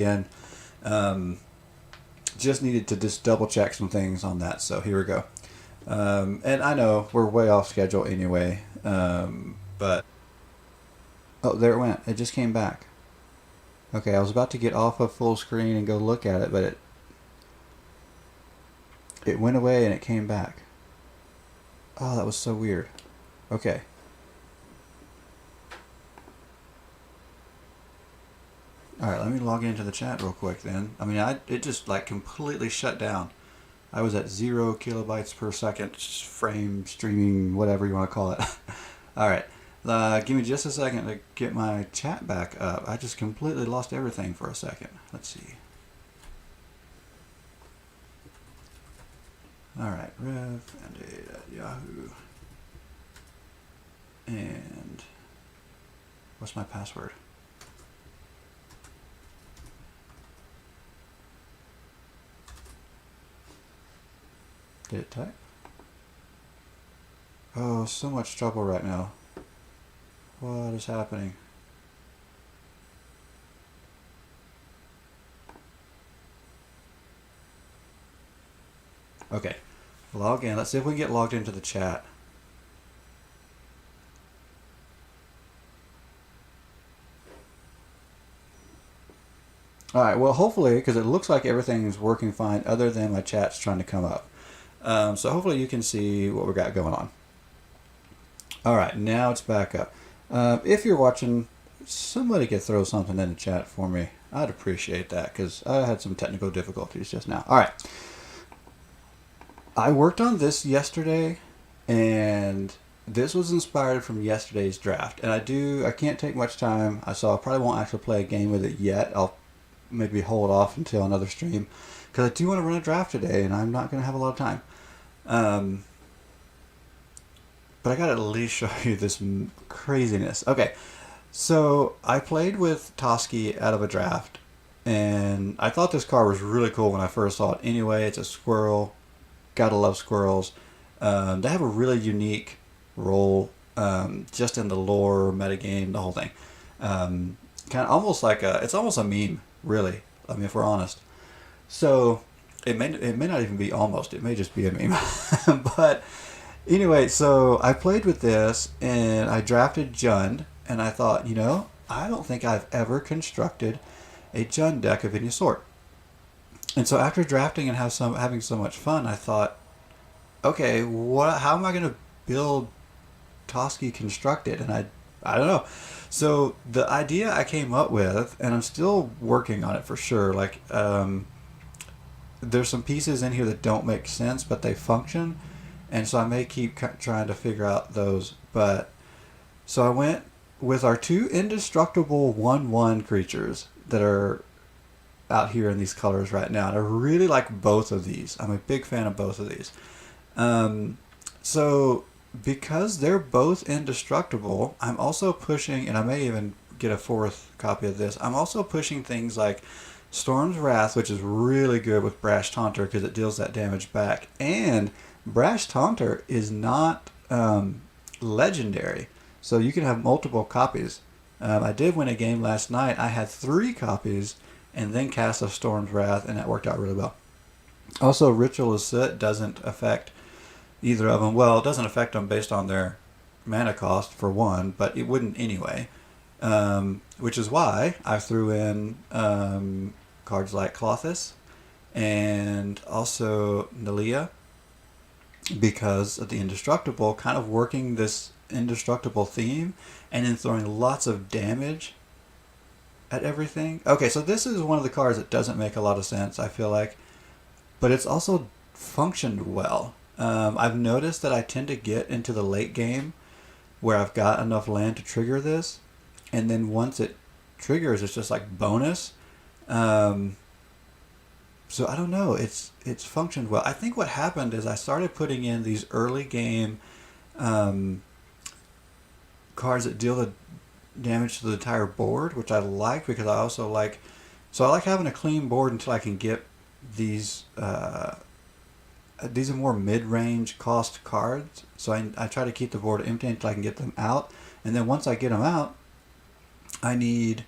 again. Um, just needed to just double check some things on that. So here we go. And I know we're way off schedule anyway. But oh, there it went. It just came back. Okay, I was about to get off of full screen and go look at it, but it went away and it came back. Oh, that was so weird. Okay. All right, let me log into the chat real quick then. I mean, it just like completely shut down. I was at 0 kilobytes per second frame streaming, whatever you want to call it. All right, give me just a second to get my chat back up. I just completely lost everything for a second. Let's see. All right, rev@yahoo. And what's my password? Did it type? Oh, so much trouble right now. What is happening? Okay, log in. Let's see if we can get logged into the chat. All right, well, hopefully, because it looks like everything is working fine other than my chat's trying to come up. So hopefully you can see what we got going on. All right, now it's back up. If you're watching, somebody could throw something in the chat for me. I'd appreciate that because I had some technical difficulties just now. All right. I worked on this yesterday, and this was inspired from yesterday's draft. And I can't take much time. So I probably won't actually play a game with it yet. I'll maybe hold off until another stream because I do want to run a draft today, and I'm not going to have a lot of time. But I got to at least show you this craziness. Okay, so I played with Toski out of a draft, and I thought this card was really cool when I first saw it. Anyway, it's a squirrel. Gotta love squirrels. They have a really unique role just in the lore, metagame, the whole thing. Kind of almost like it's almost a meme, really. I mean, if we're honest. So it may not even be almost. It may just be a meme. But anyway, so I played with this and I drafted Jund, and I thought, I don't think I've ever constructed a Jund deck of any sort. And so after drafting and having so much fun, I thought, okay, how am I going to build Toski constructed? And I don't know. So the idea I came up with, and I'm still working on it for sure. Like, there's some pieces in here that don't make sense, but they function, and so I may keep trying to figure out those. But so I went with our two indestructible 1/1 creatures that are out here in these colors right now, and I really like both of these. I'm a big fan of both of these. So because they're both indestructible, I'm also pushing, and I may even get a fourth copy of this, I'm also pushing things like Storm's Wrath, which is really good with Brash Taunter because it deals that damage back. And Brash Taunter is not legendary, so you can have multiple copies. I did win a game last night. I had 3 copies and then cast a Storm's Wrath, and that worked out really well. Also, Ritual of Soot doesn't affect either of them. Well, it doesn't affect them based on their mana cost, for one, but it wouldn't anyway. Which is why I threw in cards like Klothys and also Nalia, because of the indestructible, kind of working this indestructible theme and then throwing lots of damage at everything. Okay, so this is one of the cards that doesn't make a lot of sense, I feel like, but it's also functioned well. I've noticed that I tend to get into the late game where I've got enough land to trigger this, and then once it triggers, it's just like bonus. So I don't know. It's functioned well. I think what happened is I started putting in these early game cards that deal the damage to the entire board, which I like because I also like. So I like having a clean board until I can get these. These are more mid-range cost cards, so I try to keep the board empty until I can get them out, and then once I get them out, I need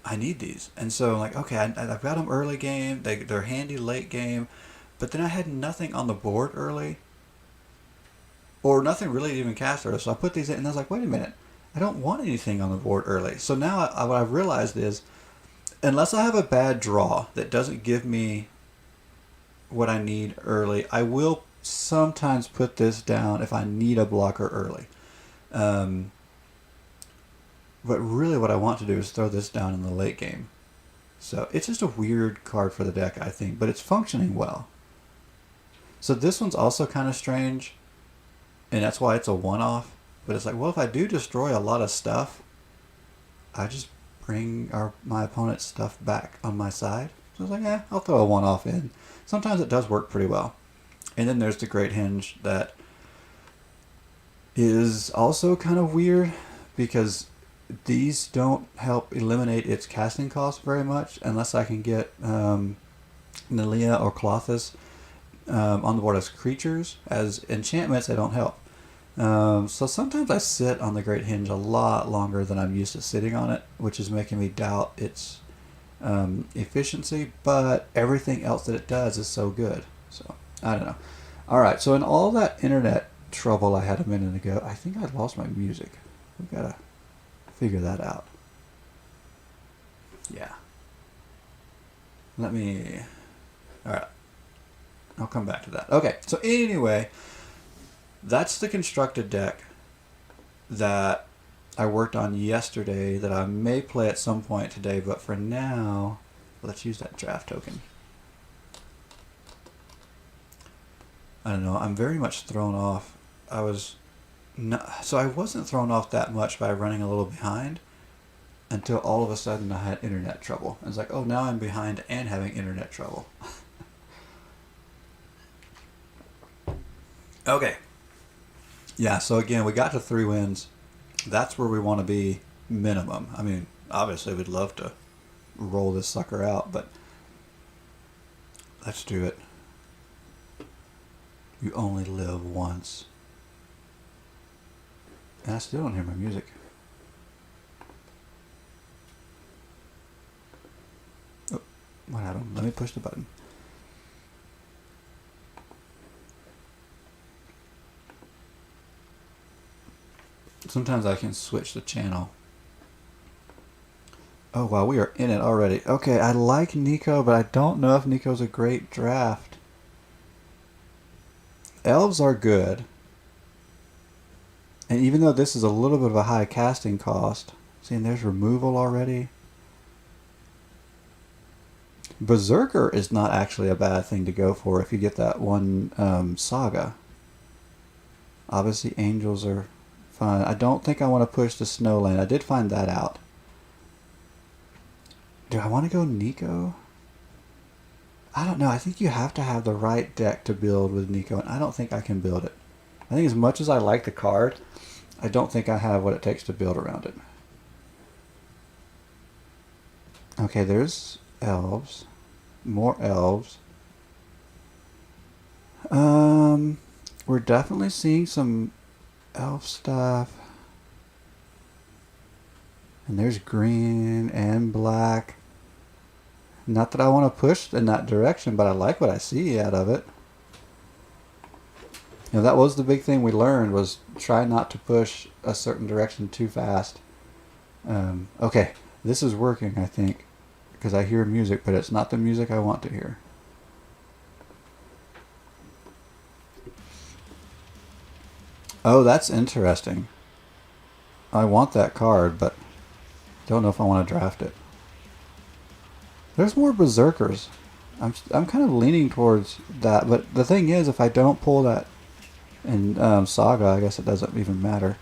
I need these. And so I'm like, okay, I've got them early game. They're handy late game. But then I had nothing on the board early, or nothing really to even cast early. So I put these in, and I was like, wait a minute, I don't want anything on the board early. So now what I've realized is, unless I have a bad draw that doesn't give me what I need early, I will sometimes put this down if I need a blocker early. Um, but really what I want to do is throw this down in the late game. So it's just a weird card for the deck, I think, but it's functioning well. So this one's also kind of strange, and that's why it's a one-off. But it's like, well, if I do destroy a lot of stuff, I just bring my opponent's stuff back on my side. So I was like, I'll throw a one-off in. Sometimes it does work pretty well. And then there's the Great Henge that is also kind of weird because these don't help eliminate its casting cost very much unless I can get Nelia or Klothys on the board as creatures. As enchantments, they don't help. So sometimes I sit on the Great Henge a lot longer than I'm used to sitting on it, which is making me doubt its efficiency, but everything else that it does is so good. So, I don't know. Alright, so in all that internet trouble I had a minute ago, I think I lost my music. We've got to figure that out. Yeah. Let me... Alright. I'll come back to that. Okay, so anyway, that's the constructed deck that I worked on yesterday that I may play at some point today, but for now, let's use that draft token. I don't know, I'm very much thrown off. I wasn't thrown off that much by running a little behind until all of a sudden I had internet trouble. I was like, oh, now I'm behind and having internet trouble. Okay. Yeah, so again, we got to 3 wins. That's where we want to be minimum. I mean, obviously we'd love to roll this sucker out, but let's do it. You only live once. And I still don't hear my music. Oh, what happened? Let me push the button. Sometimes I can switch the channel. Oh wow, we are in it already. Okay, I like Nico, but I don't know if Nico's a great draft. Elves are good. And even though this is a little bit of a high casting cost, see, and there's removal already. Berserker is not actually a bad thing to go for if you get that one saga. Obviously, angels are fine. I don't think I want to push the Snowland. I did find that out. Do I want to go Nico? I don't know. I think you have to have the right deck to build with Nico, and I don't think I can build it. I think as much as I like the card, I don't think I have what it takes to build around it. Okay, there's elves. More elves. We're definitely seeing some elf stuff. And there's green and black. Not that I want to push in that direction, but I like what I see out of it. You know, that was the big thing we learned, was try not to push a certain direction too fast. Okay, this is working, I think, because I hear music, but it's not the music I want to hear. Oh, that's interesting. I want that card, but don't know if I want to draft it. There's more Berserkers. I'm kind of leaning towards that, but the thing is, if I don't pull that in Saga, I guess it doesn't even matter.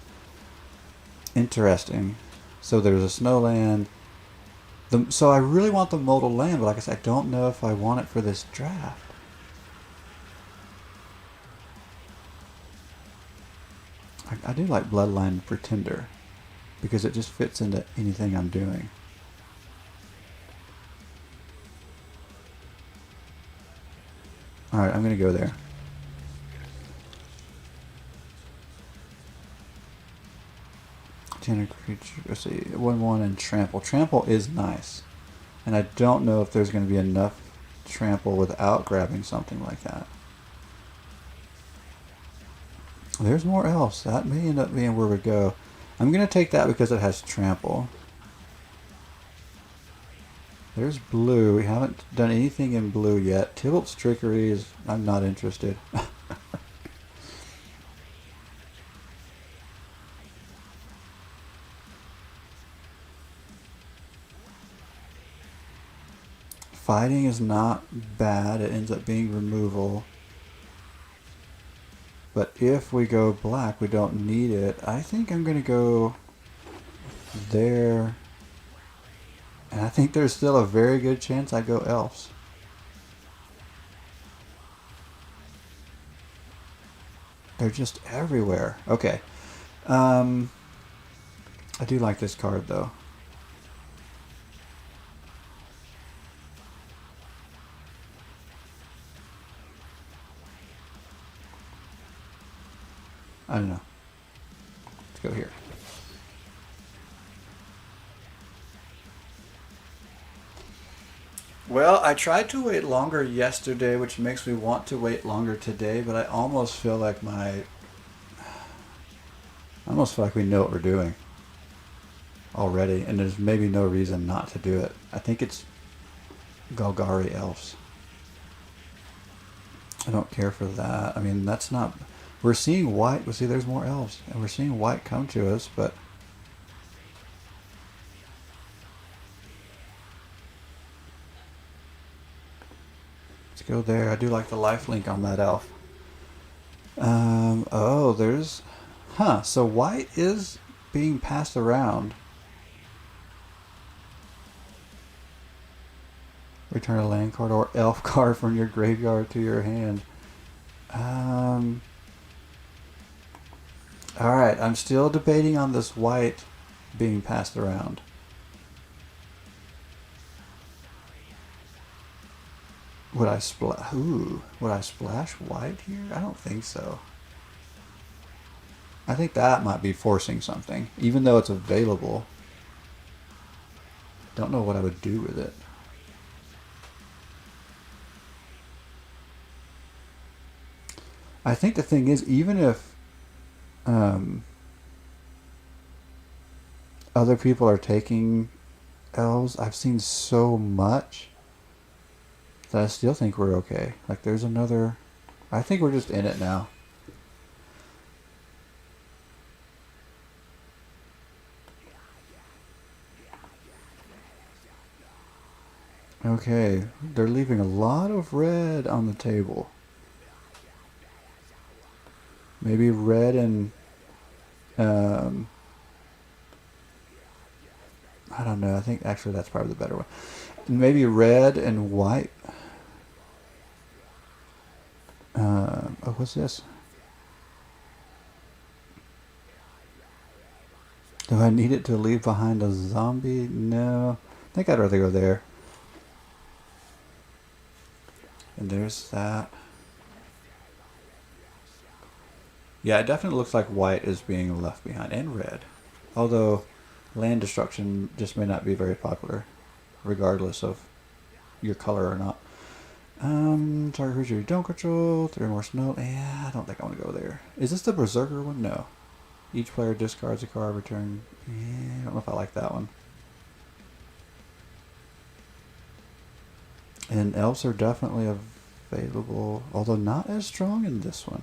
Interesting. So there's a Snowland. So I really want the modal land, but like I said, I don't know if I want it for this draft. I do like Bloodline Pretender because it just fits into anything I'm doing. Alright, I'm going to go there. 10 creature. Let's see. 1/1 and trample. Trample is nice. And I don't know if there's going to be enough trample without grabbing something like that. There's more elves. That may end up being where we go. I'm going to take that because it has trample. There's blue. We haven't done anything in blue yet. Tybalt's Trickery is... I'm not interested. Fighting is not bad. It ends up being removal. But if we go black, we don't need it. I think I'm going to go there. And I think there's still a very good chance I go elves. They're just everywhere. Okay. I do like this card, though. I don't know. Let's go here. Well, I tried to wait longer yesterday, which makes me want to wait longer today, but I almost feel like I almost feel like we know what we're doing already, and there's maybe no reason not to do it. I think it's Golgari Elves. I don't care for that. I mean, that's not... We're seeing white. Well, see, there's more elves. And we're seeing white come to us, but... Let's go there. I do like the lifelink on that elf. Oh, there's... Huh, so white is being passed around. Return a land card or elf card from your graveyard to your hand. Alright, I'm still debating on this white being passed around. Would I splash white here? I don't think so. I think that might be forcing something, even though it's available. Don't know what I would do with it. I think the thing is, even if other people are taking elves, I've seen so much that I still think we're okay. Like, there's another... I think we're just in it now. Okay, they're leaving a lot of red on the table. Maybe red and... I don't know. I think actually that's probably the better one. Maybe red and white. Oh, what's this? Do I need it to leave behind a zombie? No. I think I'd rather go there. And there's that. Yeah, it definitely looks like white is being left behind. And red. Although land destruction just may not be very popular, regardless of your color or not. Target creature you don't control. 3 more snow. Yeah, I don't think I want to go there. Is this the Berserker one? No. Each player discards a card, return. Yeah, I don't know if I like that one. And elves are definitely available, although not as strong in this one.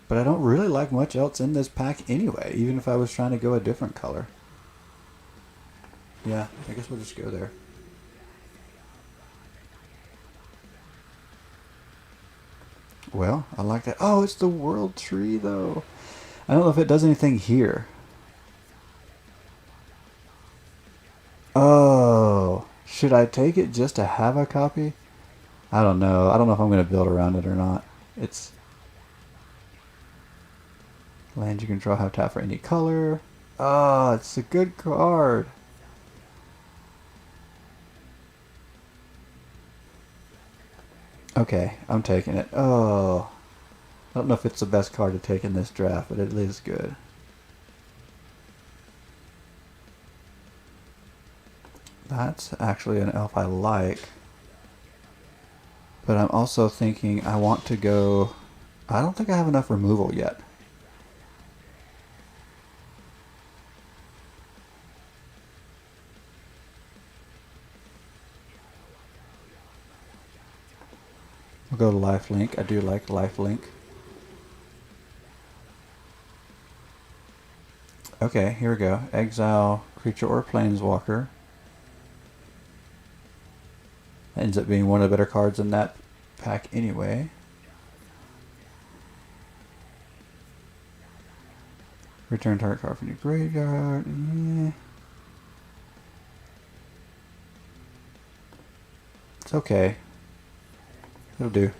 But I don't really like much else in this pack anyway, even if I was trying to go a different color. Yeah, I guess we'll just go there. Well, I like that. Oh, it's the World Tree, though. I don't know if it does anything here. Oh, should I take it just to have a copy? I don't know. I don't know if I'm going to build around it or not. It's... Land you control, have tap for any color. Oh, it's a good card. Okay, I'm taking it. Oh. I don't know if it's the best card to take in this draft, but it is good. That's actually an elf I like. But I'm also thinking I want to go... I don't think I have enough removal yet. We'll go to lifelink. I do like lifelink. Okay, here we go. Exile creature or planeswalker. Ends up being one of the better cards in that pack anyway. Return target card from your graveyard. Yeah. It's okay. It'll do.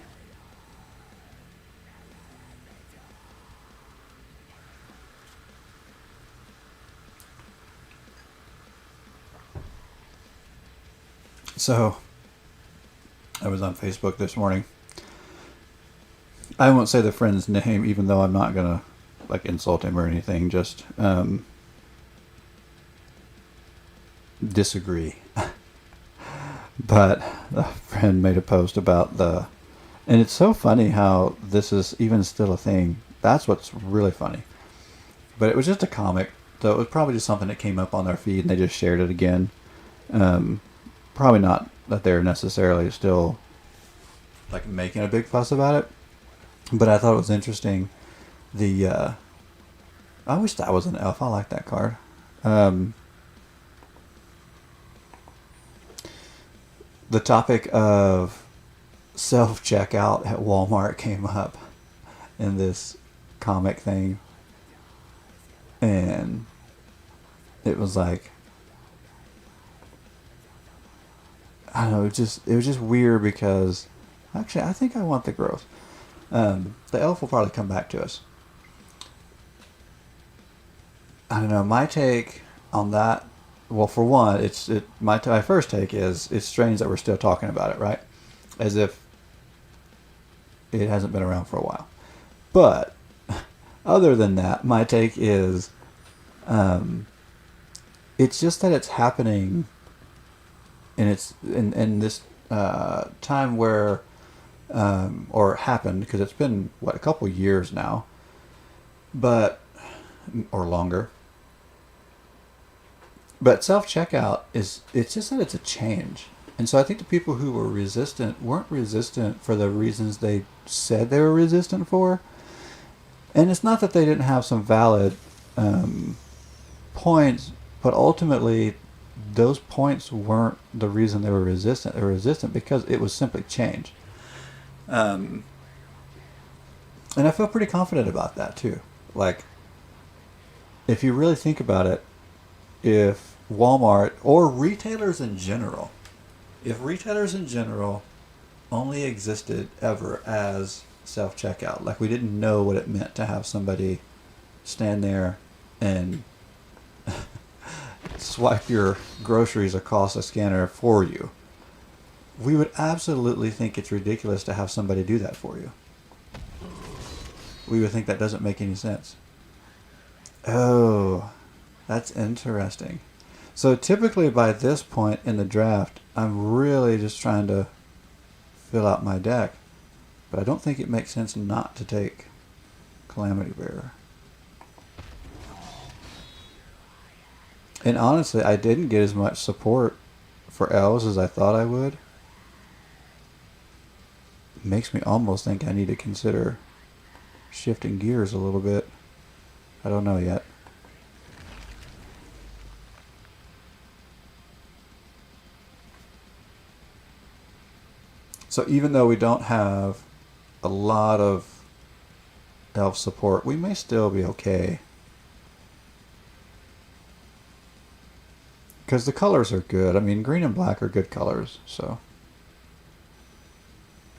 So, I was on Facebook this morning. I won't say the friend's name, even though I'm not gonna like insult him or anything. Just disagree. But a friend made a post about the, and it's so funny how this is even still a thing. That's what's really funny. But it was just a comic, so it was probably just something that came up on their feed and they just shared it again. Probably not that they're necessarily still like making a big fuss about it, but I thought it was interesting. The I wish that was an elf. I like that card. The topic of self-checkout at Walmart came up in this comic thing, and it was like, I don't know, it was just weird because actually I think I want the growth. The elf will probably come back to us. I don't know, my take on that, well, for one, my first take is it's strange that we're still talking about it, right? As if it hasn't been around for a while. But other than that, my take is it's just that it's happening, and it's in this time where or happened, because it's been a couple years now, but or longer. But self-checkout it's just that it's a change. And so I think the people who were resistant weren't resistant for the reasons they said they were resistant for. And it's not that they didn't have some valid points, but ultimately those points weren't the reason they were resistant. They were resistant because it was simply change. And I feel pretty confident about that too. Like, if you really think about it, if Walmart or retailers in general, if retailers in general only existed ever as self-checkout, like we didn't know what it meant to have somebody stand there and swipe your groceries across a scanner for you, we would absolutely think it's ridiculous to have somebody do that for you. We would think that doesn't make any sense. Oh, that's interesting. So typically by this point in the draft, I'm really just trying to fill out my deck. But I don't think it makes sense not to take Calamity Bearer. And honestly, I didn't get as much support for elves as I thought I would. It makes me almost think I need to consider shifting gears a little bit. I don't know yet. So even though we don't have a lot of elf support, we may still be okay. Because the colors are good. I mean, green and black are good colors, so.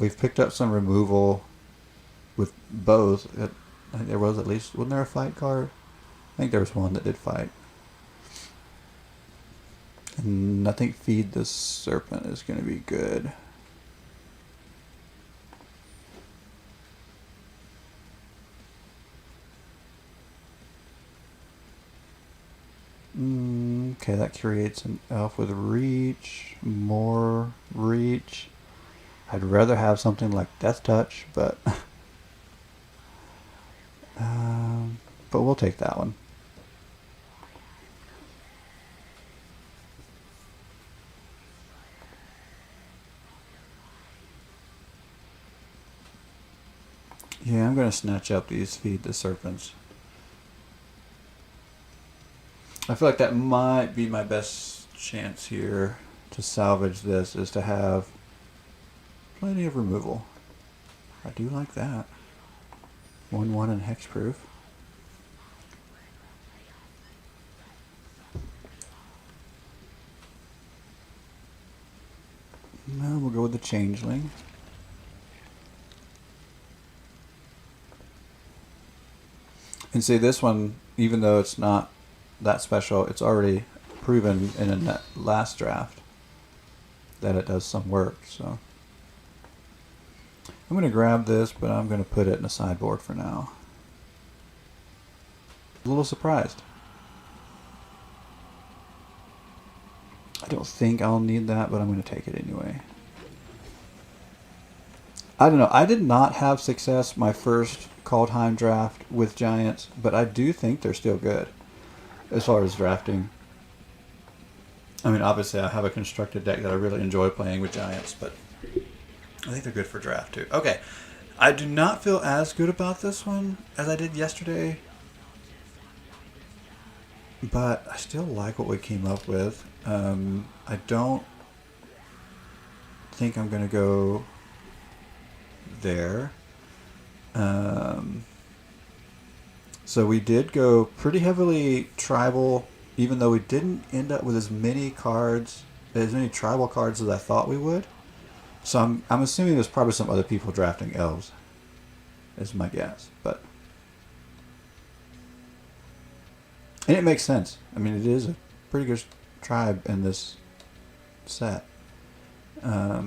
We've picked up some removal with both. I think there was at least, wasn't there a fight card? I think there was one that did fight. And I think Feed the Serpent is going to be good. Okay, that creates an elf with reach, more reach. I'd rather have something like Death Touch, but but we'll take that one. Yeah, I'm gonna snatch up these Feed the Serpents. I feel like that might be my best chance here to salvage this, is to have plenty of removal. I do like that. 1/1 and hexproof. No, we'll go with the Changeling. And see, this one, even though it's not that special, it's already proven in a last draft that it does some work. So I'm going to grab this, but I'm going to put it in a sideboard for now. A little surprised. I don't think I'll need that, but I'm going to take it anyway. I don't know. I did not have success my first Kaldheim draft with Giants, but I do think they're still good as far as drafting. I mean, obviously, I have a constructed deck that I really enjoy playing with Giants, but I think they're good for draft too. Okay, I do not feel as good about this one as I did yesterday, but I still like what we came up with. I don't think I'm going to go there. So we did go pretty heavily tribal, even though we didn't end up with as many cards, as many tribal cards as I thought we would. So I'm assuming there's probably some other people drafting elves, is my guess. But and it makes sense. I mean, it is a pretty good tribe in this set. I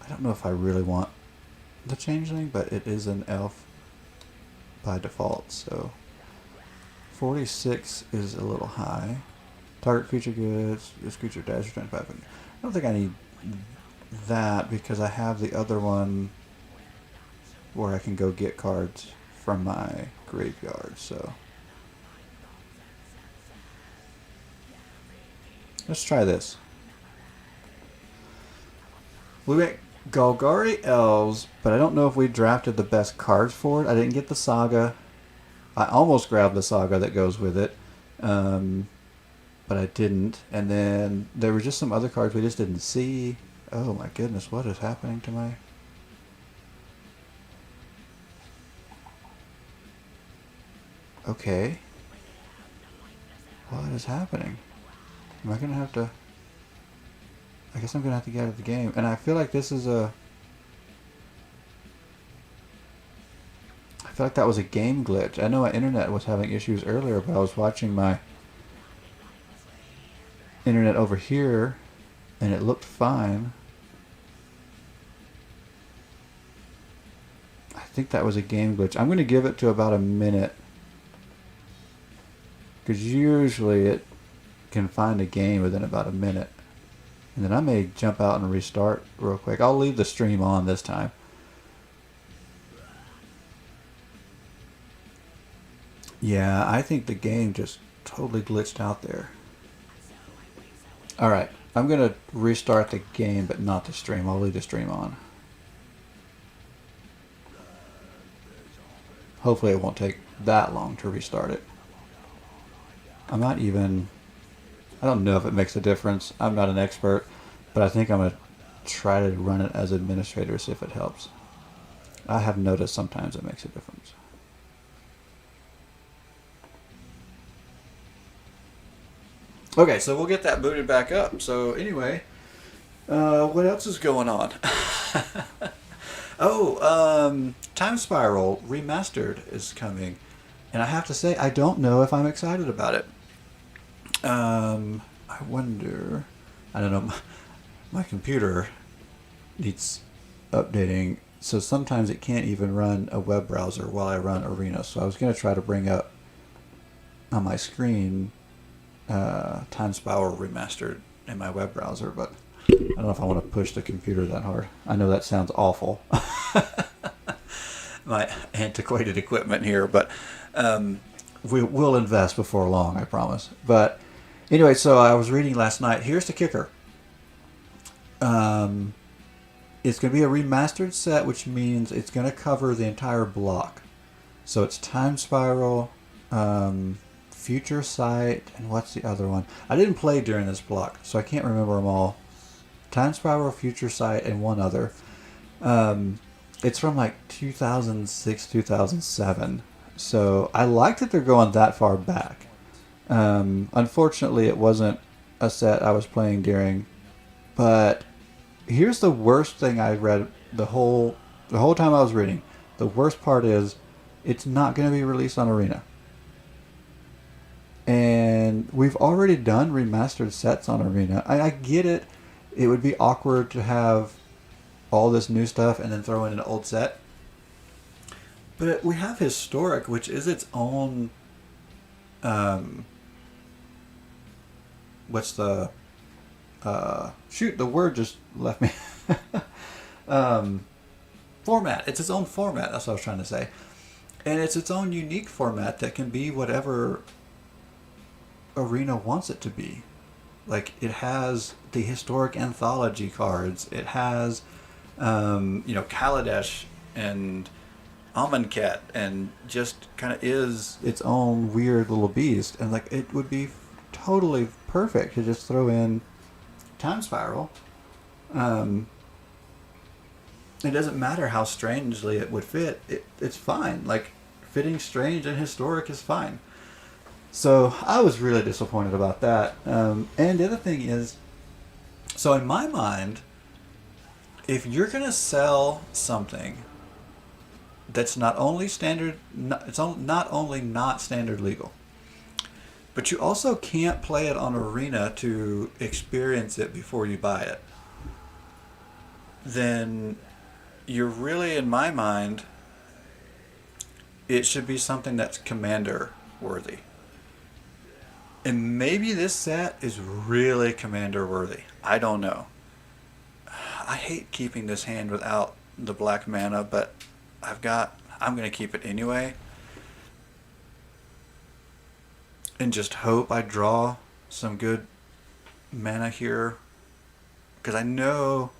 don't know if I really want the Changeling, but it is an elf by default, so 46 is a little high. Target creature goods, this creature dash for 25. I don't think I need that because I have the other one where I can go get cards from my graveyard, so let's try this. We went Golgari Elves, but I don't know if we drafted the best cards for it. I didn't get the Saga. I almost grabbed the Saga that goes with it, but I didn't. And then there were just some other cards we just didn't see. Oh my goodness, what is happening to my... Okay. What is happening? Am I going to have to... I guess I'm going to have to get out of the game. And I feel like this is a... I feel like that was a game glitch. I know my internet was having issues earlier, but I was watching my internet over here, and it looked fine. I think that was a game glitch. I'm going to give it to about a minute, because usually it can find a game within about a minute. And then I may jump out and restart real quick. I'll leave the stream on this time. Yeah, I think the game just totally glitched out there. Alright, I'm going to restart the game, but not the stream. I'll leave the stream on. Hopefully it won't take that long to restart it. I'm not even... I don't know if it makes a difference. I'm not an expert, but I think I'm going to try to run it as administrator, see if it helps. I have noticed sometimes it makes a difference. Okay, so we'll get that booted back up. So anyway, what else is going on? Time Spiral Remastered is coming. And I have to say, I don't know if I'm excited about it. I wonder... I don't know. My computer needs updating, so sometimes it can't even run a web browser while I run Arena. So I was going to try to bring up on my screen Time Spiral Remastered in my web browser, but I don't know if I want to push the computer that hard. I know that sounds awful. My antiquated equipment here, but we will invest before long, I promise. But anyway, so I was reading last night. Here's the kicker. It's going to be a remastered set, which means it's going to cover the entire block. So it's Time Spiral, Future Sight, and what's the other one? I didn't play during this block, so I can't remember them all. Time Spiral, Future Sight, and one other. It's from like 2006, 2007. So I like that they're going that far back. Unfortunately, it wasn't a set I was playing during. But here's the worst thing I read the whole time I was reading. The worst part is it's not going to be released on Arena. And we've already done remastered sets on Arena. I get it. It would be awkward to have all this new stuff and then throw in an old set. But we have Historic, which is its own... what's the... shoot, the word just left me. Format. It's its own format. That's what I was trying to say. And it's its own unique format that can be whatever Arena wants it to be. Like, it has the Historic Anthology cards. It has, Kaladesh and Amonkhet, and just kind of is its own weird little beast. And, like, it would be totally perfect to just throw in Time Spiral. It doesn't matter how strangely it would fit. It's fine. Like, fitting strange and historic is fine. So I was really disappointed about that. And the other thing is, so in my mind, if you're going to sell something that's not only not only not standard legal, but you also can't play it on Arena to experience it before you buy it, then you're really, in my mind, it should be something that's Commander worthy. And maybe this set is really Commander worthy. I don't know. I hate keeping this hand without the black mana, but I'm going to keep it anyway. And just hope I draw some good mana here. Because I know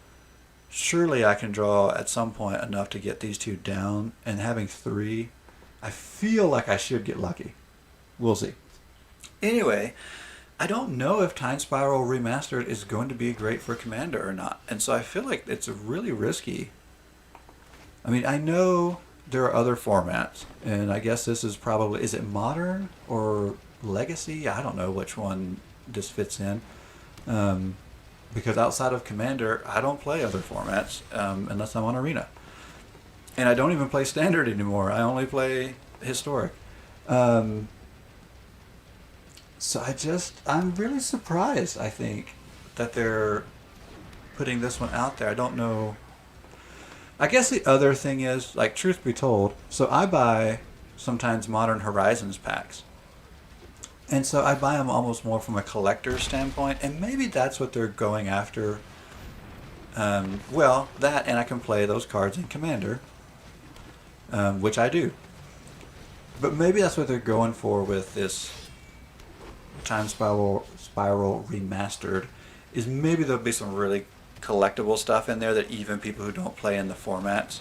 surely I can draw at some point enough to get these two down. And having 3, I feel like I should get lucky. We'll see. Anyway, I don't know if Time Spiral Remastered is going to be great for Commander or not. And so I feel like it's really risky. I mean, I know there are other formats. And I guess this is probably... Is it Modern or Legacy? I don't know which one this fits in. Because outside of Commander, I don't play other formats unless I'm on Arena. And I don't even play Standard anymore. I only play Historic. So I'm really surprised, I think, that they're putting this one out there. I don't know. I guess the other thing is, like, truth be told, so I buy sometimes Modern Horizons packs. And so I buy them almost more from a collector's standpoint, and maybe that's what they're going after. Well, that, and I can play those cards in Commander, which I do. But maybe that's what they're going for with this Time Spiral Remastered, is maybe there'll be some really collectible stuff in there that even people who don't play in the formats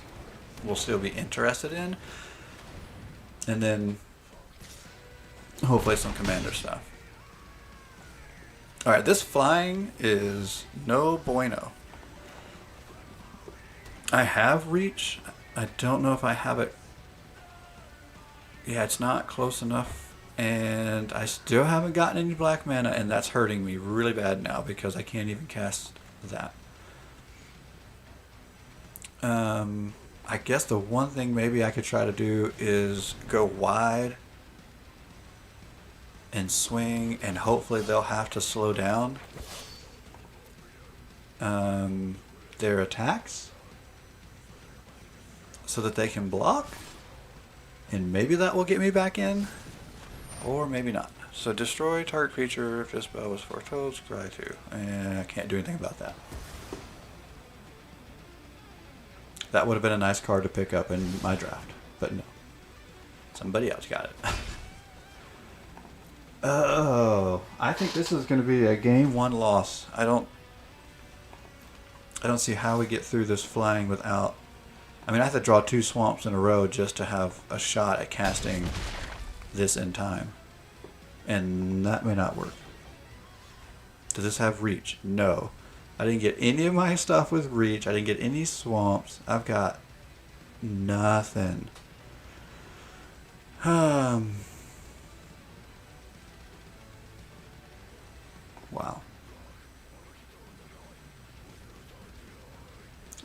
will still be interested in. And then hopefully some Commander stuff. Alright, this flying is no bueno. I have reach. I don't know if I have it. Yeah, it's not close enough. And I still haven't gotten any black mana, and that's hurting me really bad now because I can't even cast that. I guess the one thing maybe I could try to do is go wide and swing, and hopefully they'll have to slow down their attacks so that they can block, and maybe that will get me back in. Or maybe not. So destroy target creature if this spell was foretold, scry 2. And I can't do anything about that. That would have been a nice card to pick up in my draft, but no. Somebody else got it. Oh, I think this is going to be a game 1 loss. I don't see how we get through this flying without... I mean, I have to draw 2 swamps in a row just to have a shot at casting this in time. And that may not work. Does this have reach? No. I didn't get any of my stuff with reach. I didn't get any swamps. I've got nothing. Wow.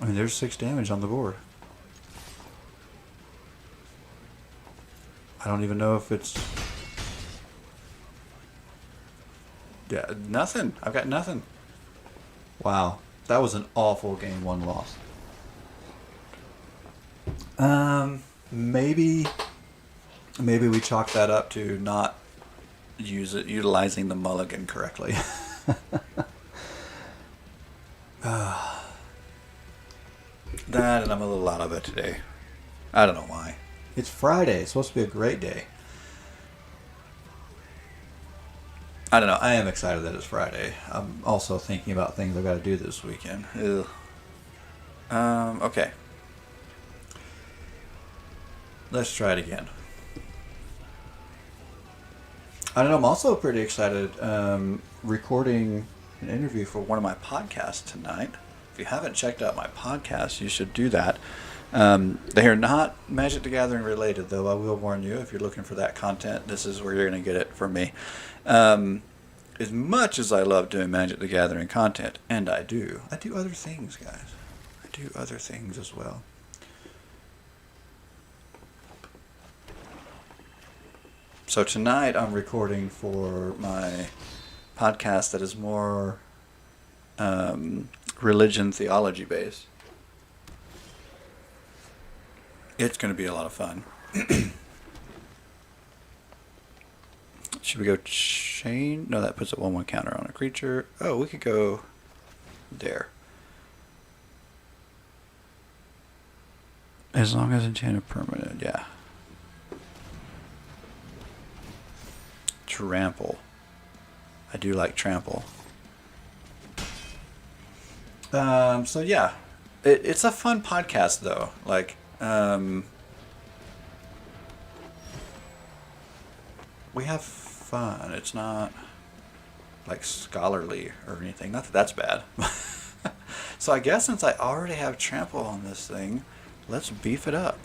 I mean, there's 6 damage on the board. I don't even know if it's... Yeah, nothing. I've got nothing. Wow. That was an awful game 1 loss. Maybe we chalk that up to not utilizing the mulligan correctly. That, and I'm a little out of it today. I don't know why. It's Friday. It's supposed to be a great day. I don't know. I am excited that it's Friday. I'm also thinking about things I've got to do this weekend. Ugh. Okay. Let's try it again. I don't know. I'm also pretty excited recording an interview for one of my podcasts tonight. If you haven't checked out my podcast, you should do that. They are not Magic the Gathering related, though. I will warn you, if you're looking for that content, this is where you're going to get it from me. As much as I love doing Magic the Gathering content, and I do other things, guys. I do other things as well. So tonight I'm recording for my podcast that is more religion theology based. It's going to be a lot of fun. Should we go chain? No, that puts a 1/1 counter on a creature. Oh, we could go there. As long as enchanted permanent, yeah. Trample. I do like trample. So yeah, it's a fun podcast though. Like, we have fun. It's not like scholarly or anything. Not that that's bad. So I guess since I already have trample on this thing, let's beef it up.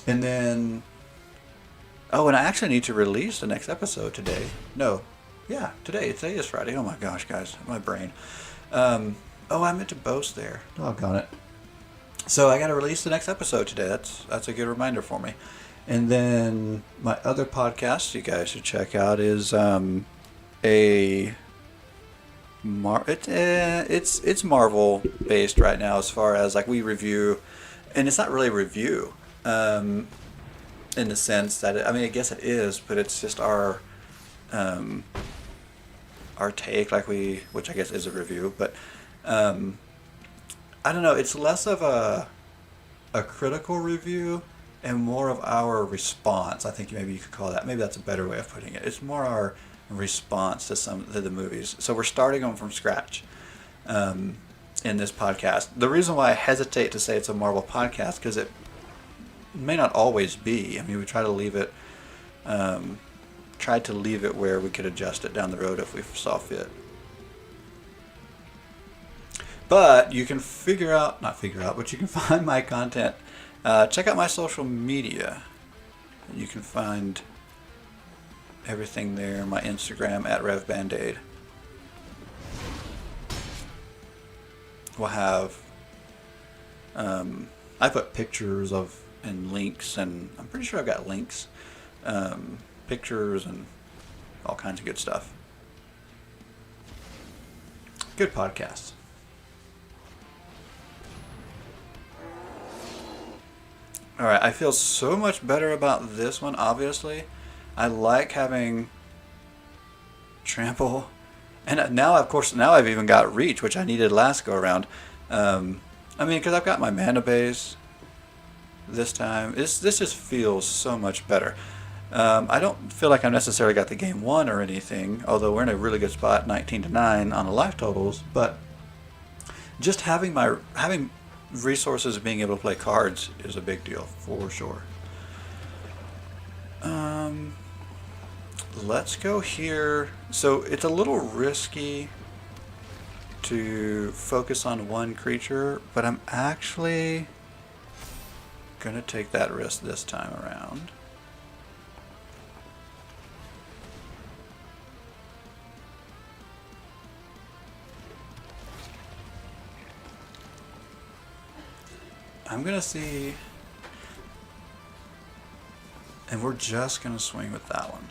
And then, oh, and I actually need to release the next episode today. No, yeah, today. Today is Friday. Oh my gosh, guys, my brain. Oh, I meant to boast there. Doggone it. So I got to release the next episode today. That's a good reminder for me. And then my other podcast you guys should check out is it's Marvel based right now, as far as like we review, and it's not really a review in the sense that I mean I guess it is, but it's just our take, like which I guess is a review, but I don't know, it's less of a critical review and more of our response. I think maybe you could call that. Maybe that's a better way of putting it. It's more our response to the movies. So we're starting them from scratch in this podcast. The reason why I hesitate to say it's a Marvel podcast, because it may not always be. I mean, we tried to leave it where we could adjust it down the road if we saw fit. But you can but you can find my content. Check out my social media. You can find everything there. My Instagram at RevBandAid. We'll have I put pictures of and links, and I'm pretty sure I've got links, pictures, and all kinds of good stuff. Good podcast. Alright, I feel so much better about this one, obviously. I like having trample. And now, of course, now I've even got reach, which I needed last go around. I mean, because I've got my mana base this time. This just feels so much better. I don't feel like I've necessarily got the game won or anything, although we're in a really good spot, 19-9 on the life totals. But just having resources and being able to play cards is a big deal for sure. Let's go here. So it's a little risky to focus on one creature, but I'm actually gonna take that risk this time around. I'm gonna see, and we're just gonna swing with that one.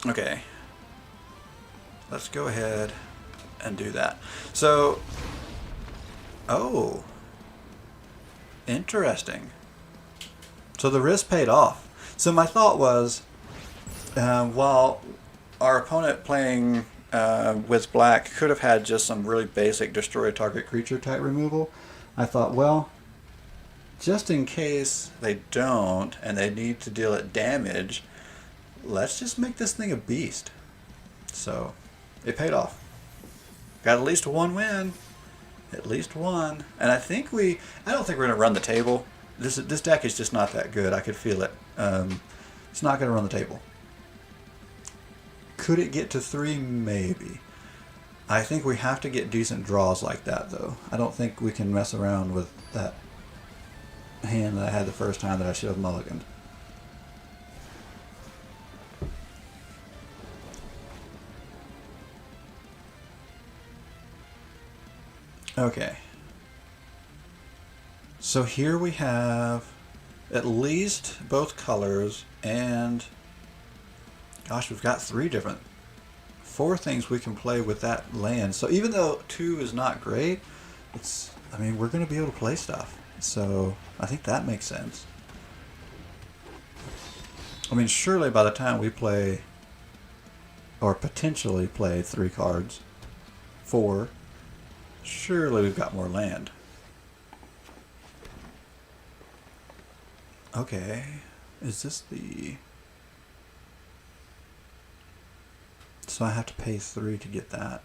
Okay, let's go ahead and do that. So, oh, interesting. So the risk paid off. So my thought was, while our opponent playing with black could have had just some really basic destroy a target creature type removal, I thought, well, just in case they don't and they need to deal it damage, let's just make this thing a beast. So it paid off. Got at least one win. At least one. And I don't think we're going to run the table. This deck is just not that good. I could feel it. It's not going to run the table. Could it get to 3? Maybe. I think we have to get decent draws like that, though. I don't think we can mess around with that hand that I had the first time that I should have mulliganed. Okay. So here we have at least both colors, and gosh, we've got 4 things we can play with that land. So even though 2 is not great, I mean, we're going to be able to play stuff. So I think that makes sense. I mean, surely by the time we play, or potentially play 3 cards, 4, surely we've got more land. Okay, is this the... So I have to pay 3 to get that.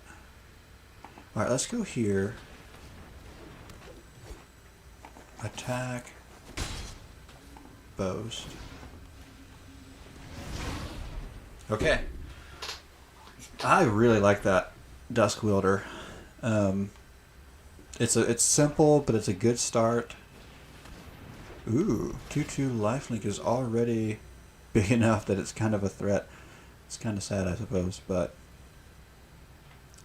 Alright, let's go here. Attack. Boast. Okay. I really like that Dusk Wielder. It's simple, but it's a good start. Ooh, 2/2 lifelink is already big enough that it's kind of a threat. It's kind of sad, I suppose, but...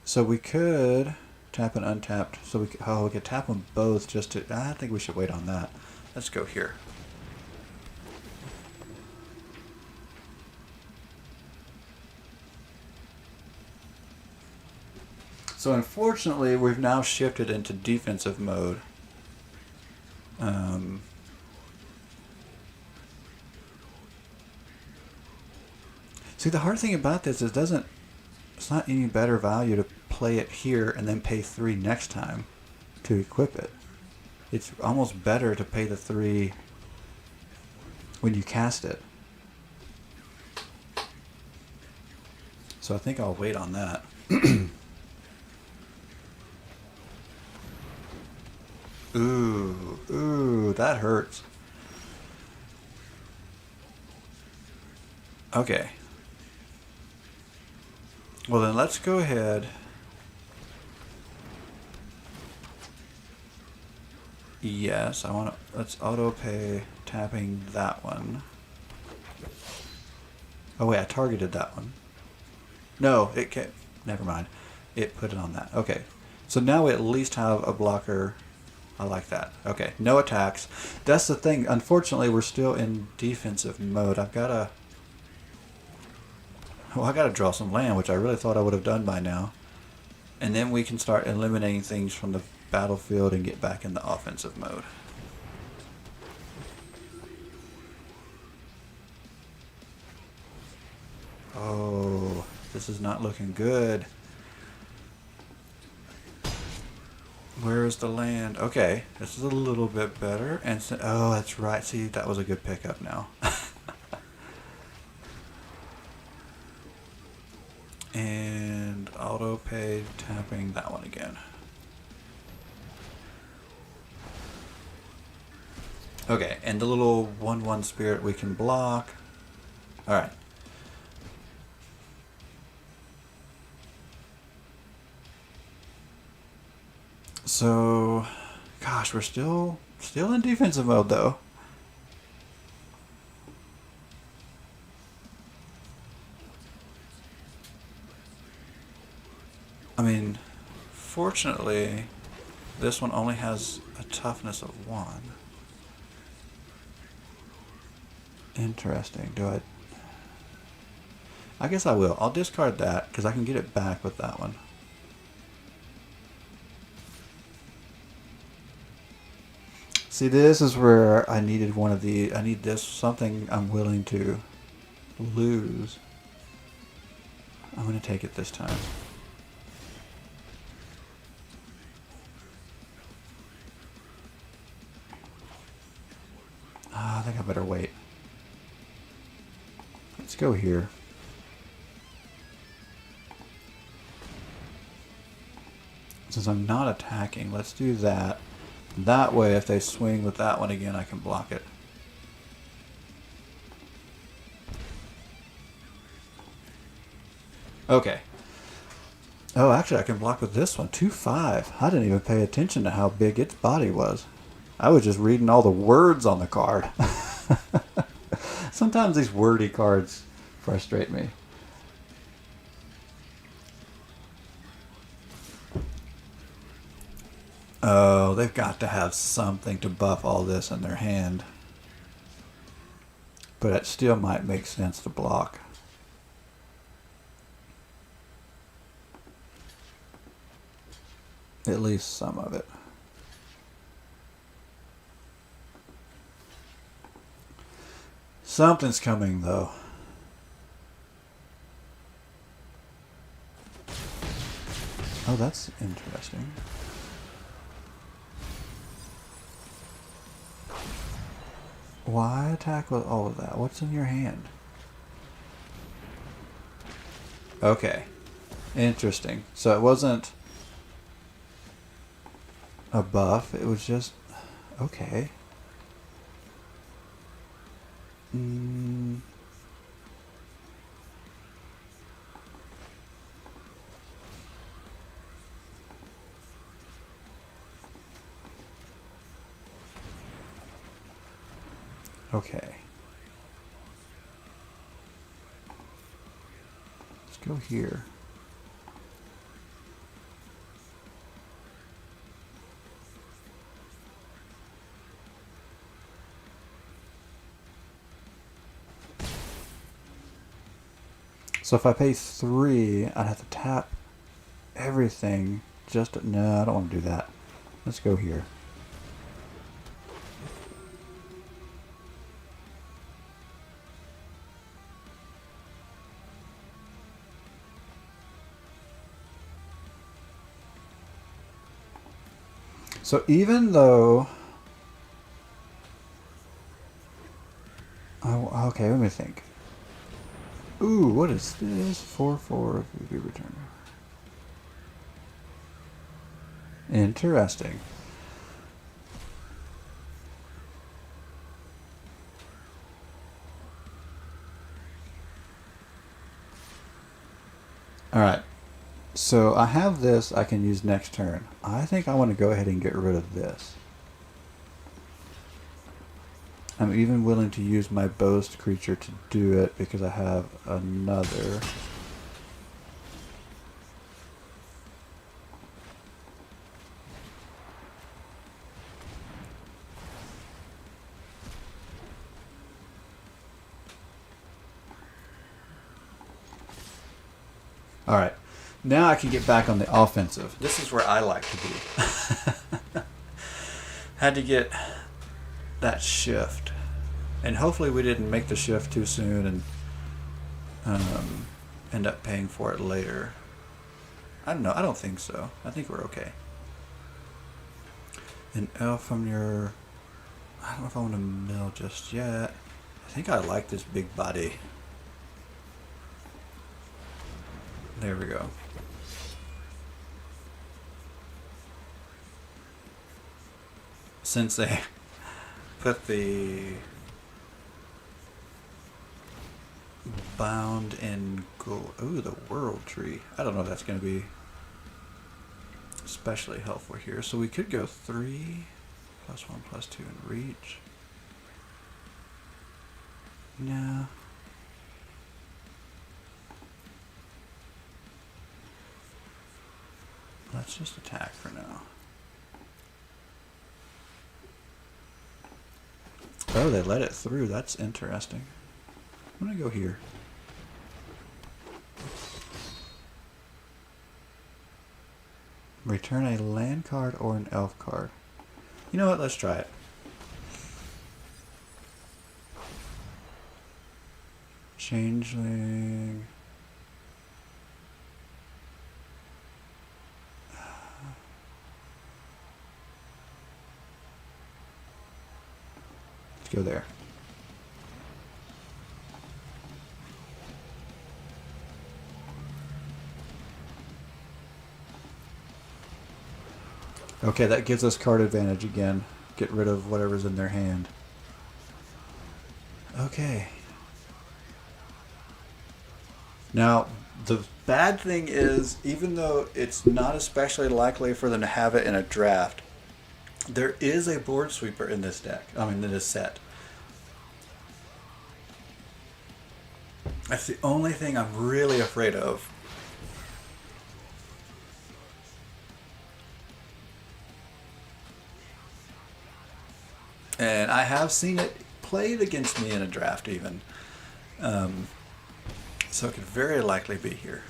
So we could tap and untap, so we could tap them both just to... I think we should wait on that. Let's go here. So unfortunately, we've now shifted into defensive mode. See, the hard thing about this is it's not any better value to play it here and then pay 3 next time to equip it. It's almost better to pay the 3 when you cast it. So I think I'll wait on that. Ooh, that hurts. Okay. Well then let's go ahead. Yes, let's auto pay tapping that one. Oh wait, I targeted that one. No, it can't, never mind. It put it on that. Okay. So now we at least have a blocker. I like that. Okay, no attacks. That's the thing. Unfortunately, we're still in defensive mode. I gotta draw some land, which I really thought I would have done by now. And then we can start eliminating things from the battlefield and get back in the offensive mode. Oh, this is not looking good. Where is the land? Okay, this is a little bit better. And so, oh, that's right. See, that was a good pickup now. And auto pay tapping that one again. Okay, and the little 1/1 spirit we can block. Alright. So, gosh, we're still in defensive mode though. I mean, fortunately, this one only has a toughness of 1. Interesting. I guess I will. I'll discard that because I can get it back with that one. See, this is where I needed one of the... I need this, something I'm willing to lose. I'm going to take it this time. I think I better wait. Let's go here. Since I'm not attacking, let's do that. That way, if they swing with that one again, I can block it. Okay. Oh, actually, I can block with this one. 2/5. I didn't even pay attention to how big its body was. I was just reading all the words on the card. Sometimes these wordy cards frustrate me. Oh, they've got to have something to buff all this in their hand. But it still might make sense to block. At least some of it. Something's coming, though. Oh, that's interesting. Why attack with all of that? What's in your hand? Okay. Interesting. So it wasn't a buff, it was just... Okay. Okay. Let's go here. So if I pay 3, I'd have to tap everything just to, no, I don't want to do that. Let's go here. So even though... Oh, okay, let me think. Ooh, what is this? 4/4 VP return. Interesting. Alright. So I have this I can use next turn. I think I want to go ahead and get rid of this. I'm even willing to use my boast creature to do it because I have another. Alright, Now I can get back on the offensive. This is where I like to be. Had to get that shift. And hopefully we didn't make the shift too soon and end up paying for it later. I don't know. I don't think so. I think we're okay. And L from your... I don't know if I want to mill just yet. I think I like this big body. There we go. Since they put the bound in gold. Ooh, the world tree. I don't know if that's going to be especially helpful here. So we could go 3 +1 +2 and reach. No. Let's just attack for now. Oh, they let it through. That's interesting. I'm gonna go here. Return a land card or an elf card. You know what? Let's try it. Changeling. Let's go there. Okay, that gives us card advantage again. Get rid of whatever's in their hand. Okay. Now, the bad thing is, even though it's not especially likely for them to have it in a draft, there is a board sweeper in this deck. I mean, in this set. That's the only thing I'm really afraid of. And I have seen it played against me in a draft even. So it could very likely be here.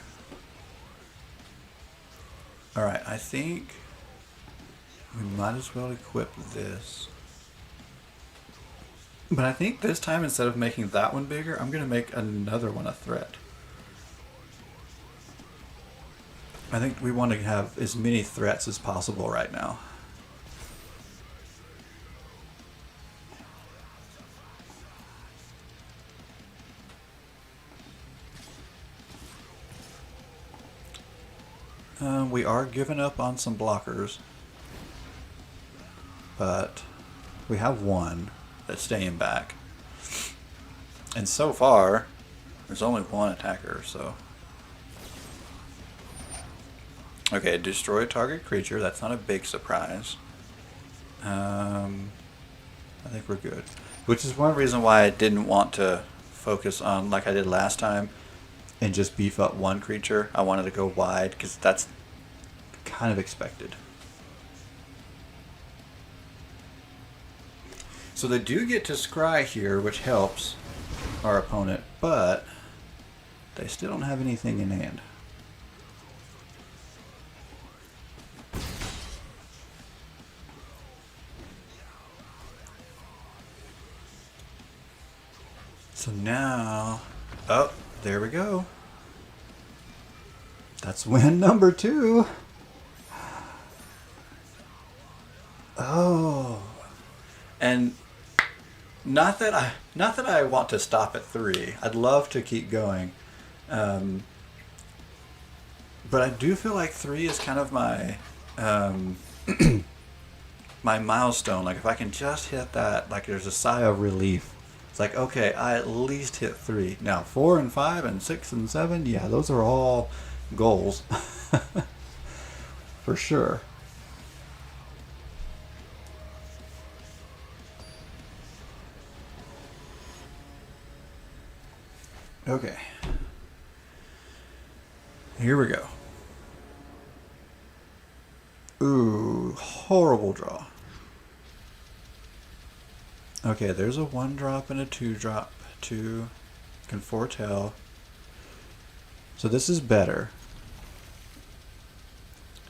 Alright, I think we might as well equip this. But I think this time, instead of making that one bigger, I'm going to make another one a threat. I think we want to have as many threats as possible right now. We are giving up on some blockers, but we have one that's staying back. And so far, there's only one attacker, so... Okay, destroy a target creature. That's not a big surprise. I think we're good. Which is one reason why I didn't want to focus on, like I did last time, and just beef up one creature. I wanted to go wide, because that's kind of expected. So they do get to scry here, which helps our opponent, but they still don't have anything in hand. So now, oh, there we go. That's win number 2. Oh, and not that I want to stop at 3. I'd love to keep going, but I do feel like 3 is kind of my my milestone. Like if I can just hit that, like there's a sigh of relief. It's like, okay, I at least hit 3. Now 4 and 5 and 6 and 7, yeah, those are all goals for sure. Okay. Here we go. Ooh, horrible draw. Okay, there's a 1-drop and a 2-drop. 2 can foretell. So this is better.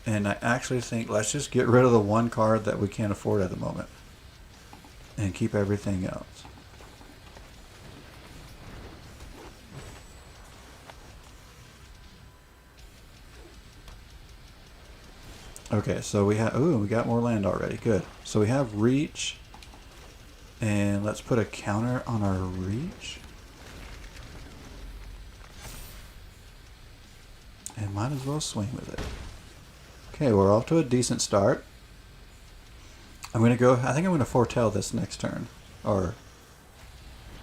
And I actually think let's just get rid of the one card that we can't afford at the moment and keep everything else. Okay, so we have, ooh, we got more land already. Good. So we have reach, and let's put a counter on our reach. And might as well swing with it. Okay, we're off to a decent start. I'm going to go, I think I'm going to foretell this next turn. Or,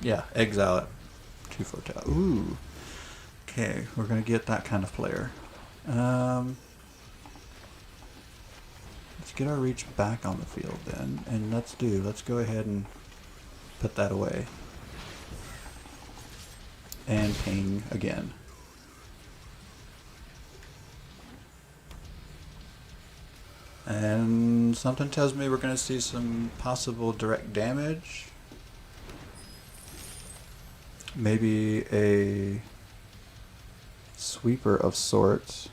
yeah, exile it to foretell. Ooh. Okay, we're going to get that kind of player. Let's get our reach back on the field then. And let's go ahead and put that away. And ping again. And something tells me we're going to see some possible direct damage. Maybe a sweeper of sorts.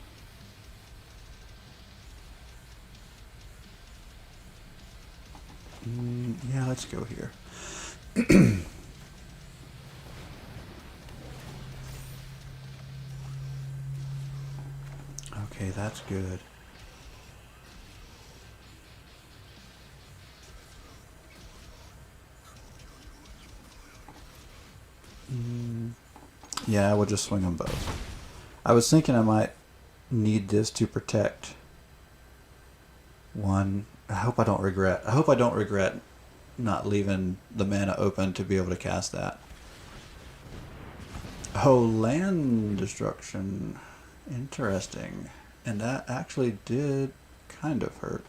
Yeah, let's go here. Okay, that's good. Yeah, we'll just swing them both. I was thinking I might need this to protect one. I hope I don't regret not leaving the mana open to be able to cast that. Oh, land destruction. Interesting. And that actually did kind of hurt.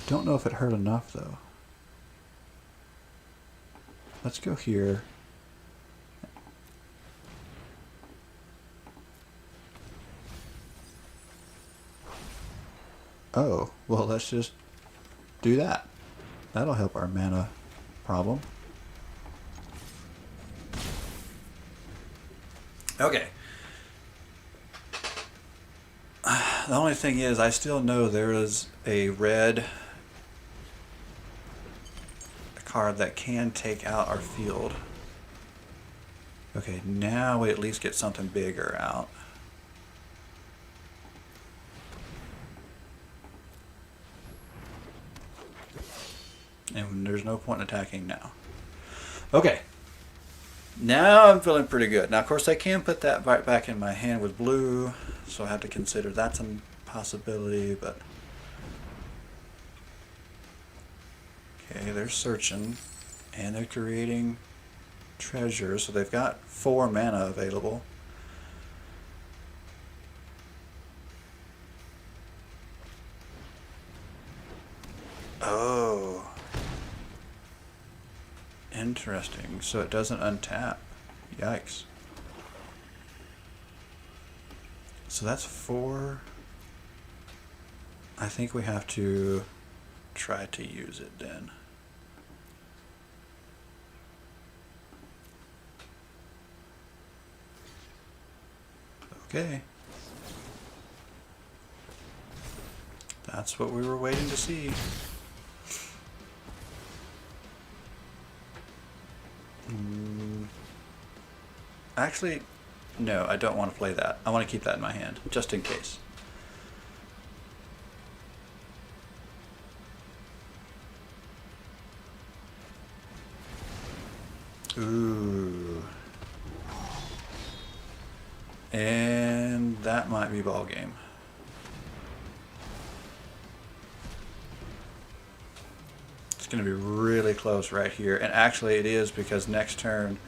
Don't know if it hurt enough though. Let's go here. Oh, well, let's just do that. That'll help our mana problem. Okay. The only thing is, I still know there is a red card that can take out our field. Okay, now we at least get something bigger out. And there's no point in attacking now. Okay. Now I'm feeling pretty good. Now, of course, I can put that right back in my hand with blue, so I have to consider that's a possibility, but... Okay, they're searching, and they're creating treasures, so they've got 4 mana available. Oh. Interesting. So it doesn't untap. Yikes. So that's 4. I think we have to try to use it then. Okay. That's what we were waiting to see. Actually, no, I don't want to play that. I want to keep that in my hand, just in case. Ooh. And that might be ball game. It's going to be really close right here. And actually it is, because next turn,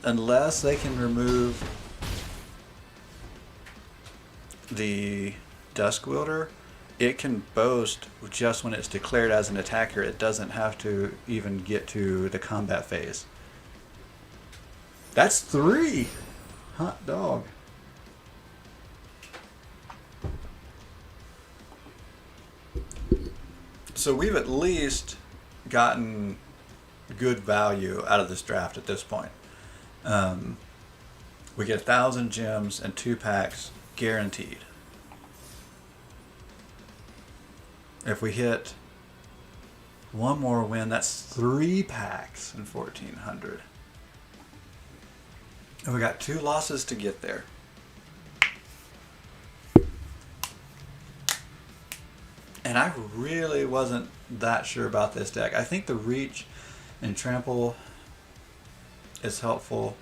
unless they can remove the Dusk Wielder, it can boast just when it's declared as an attacker. It doesn't have to even get to the combat phase. That's 3! Hot dog. So we've at least gotten good value out of this draft at this point. We get 1,000 gems and 2 packs guaranteed. If we hit one more win, that's 3 packs and 1,400. And we got 2 losses to get there. And I really wasn't that sure about this deck. I think the reach and trample is helpful.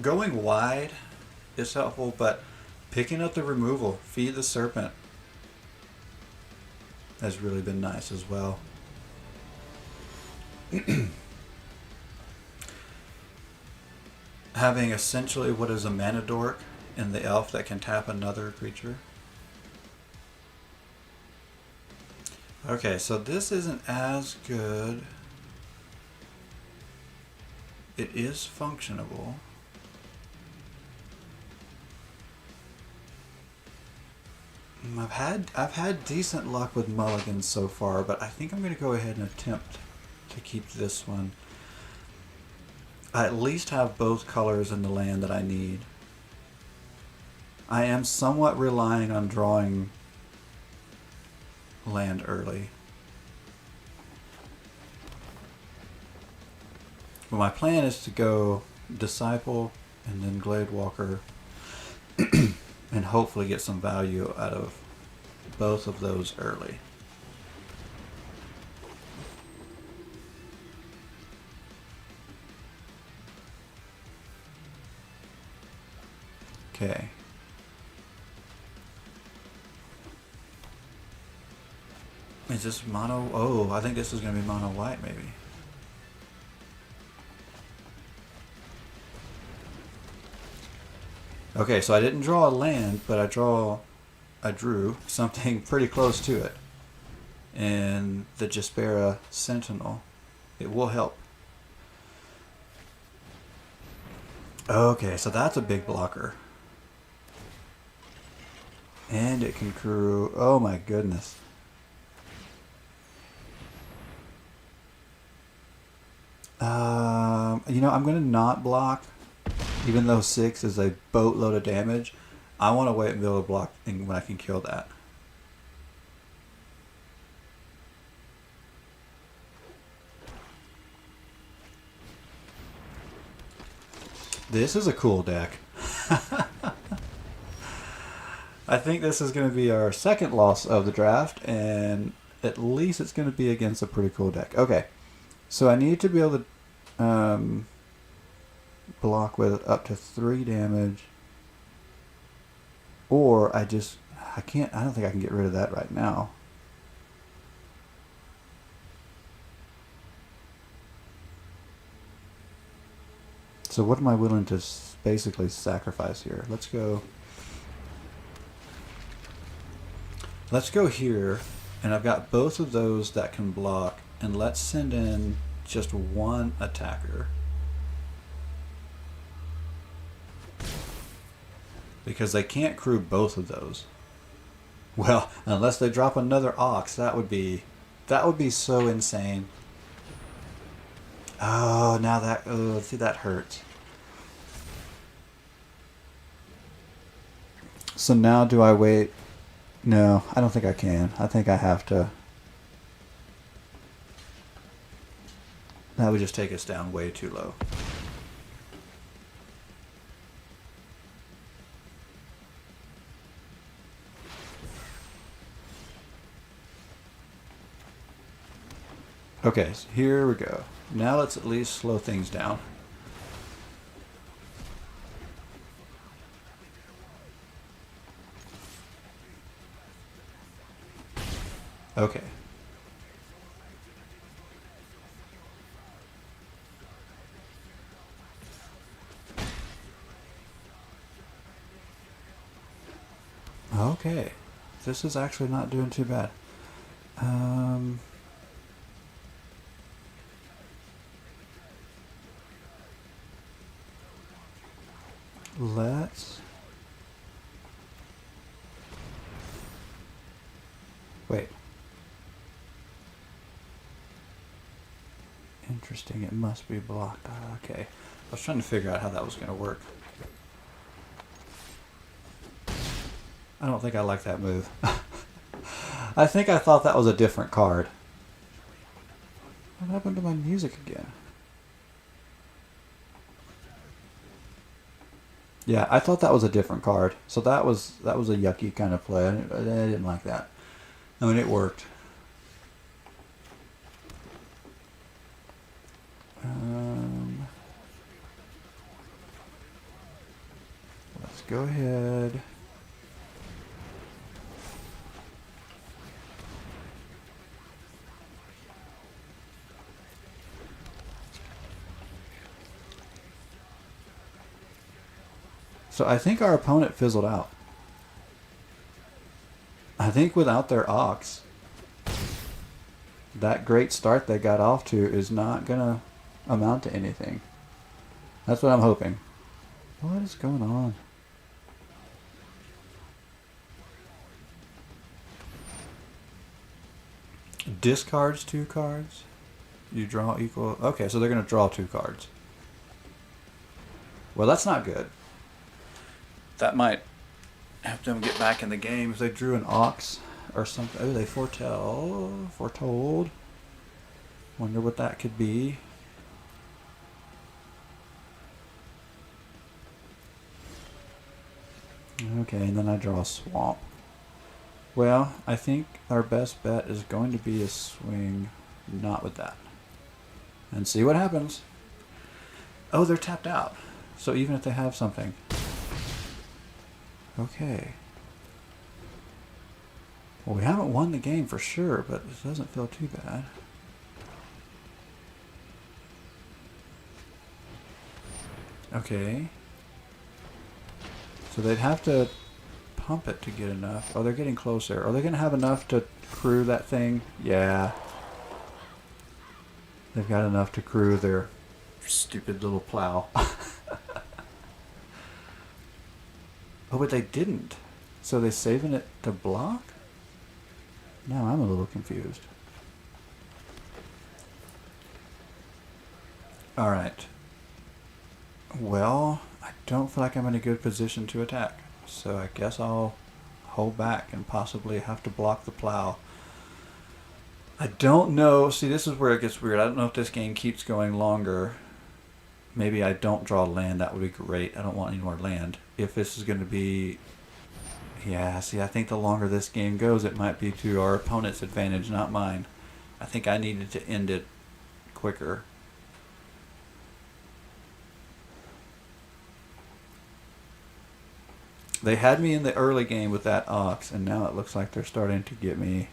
Going wide is helpful, but picking up the removal, feed the serpent, has really been nice as well. Having essentially what is a mana dork in the elf that can tap another creature. Okay, so this isn't as good. It is functionable. I've had decent luck with mulligans so far, but I think I'm going to go ahead and attempt to keep this one. I at least have both colors in the land that I need. I am somewhat relying on drawing land early. But my plan is to go Disciple and then Gladewalker and hopefully get some value out of both of those early. Okay. Is this mono? Oh, I think this is going to be mono white maybe. Okay, so I didn't draw a land, but I drew something pretty close to it. And the Jaspera Sentinel. It will help. Okay, so that's a big blocker. And it can crew... Oh my goodness. You know, I'm going to not block, even though 6 is a boatload of damage. I want to wait and be able to block when I can kill that. This is a cool deck. I think this is going to be our second loss of the draft, and at least it's going to be against a pretty cool deck. Okay, so I need to be able to block with up to 3 damage, or I don't think I can get rid of that right now. So what am I willing to basically sacrifice here? Let's go here, and I've got both of those that can block, and let's send in just one attacker. Because they can't crew both of those. Well, unless they drop another Ox, that would be so insane. Oh, now that, see, that hurts. So now do I wait? No, I don't think I can. I think I have to. That would just take us down way too low. Okay, so here we go. Now let's at least slow things down. Okay. Okay. This is actually not doing too bad. Let's... Wait. Interesting, it must be blocked. Okay. I was trying to figure out how that was going to work. I don't think I like that move. I think I thought that was a different card. What happened to my music again? Yeah, I thought that was a different card. So that was a yucky kind of play. I didn't like that. I mean, it worked. Let's go ahead. So I think our opponent fizzled out. I think without their Ox, that great start they got off to is not going to amount to anything. That's what I'm hoping. What is going on? Discards 2 cards. You draw equal. Okay, so they're going to draw 2 cards. Well, that's not good. That might have them get back in the game if they drew an Ox or something. Oh, they foretold. Wonder what that could be. Okay, and then I draw a Swamp. Well, I think our best bet is going to be a swing not with that. And see what happens. Oh, they're tapped out. So even if they have something. Okay. Well, we haven't won the game for sure, but it doesn't feel too bad. Okay. So they'd have to pump it to get enough. Oh, they're getting closer. Are they going to have enough to crew that thing? Yeah. They've got enough to crew their stupid little plow. Oh, but they didn't. So they're saving it to block? Now I'm a little confused. Alright. Well, I don't feel like I'm in a good position to attack. So I guess I'll hold back and possibly have to block the plow. I don't know. See, this is where it gets weird. I don't know if this game keeps going longer. Maybe I don't draw land. That would be great. I don't want any more land. If this is going to be... Yeah, see, I think the longer this game goes, it might be to our opponent's advantage, not mine. I think I needed to end it quicker. They had me in the early game with that Ox, and now it looks like they're starting to get me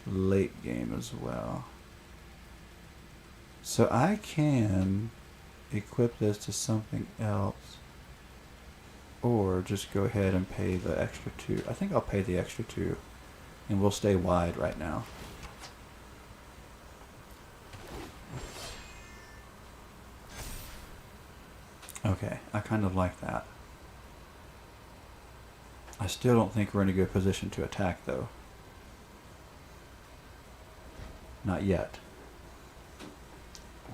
late game as well. So I can equip this to something else, or just go ahead and pay the extra 2. I think I'll pay the extra 2, and we'll stay wide right now. Okay, I kind of like that. I still don't think we're in a good position to attack, though. Not yet.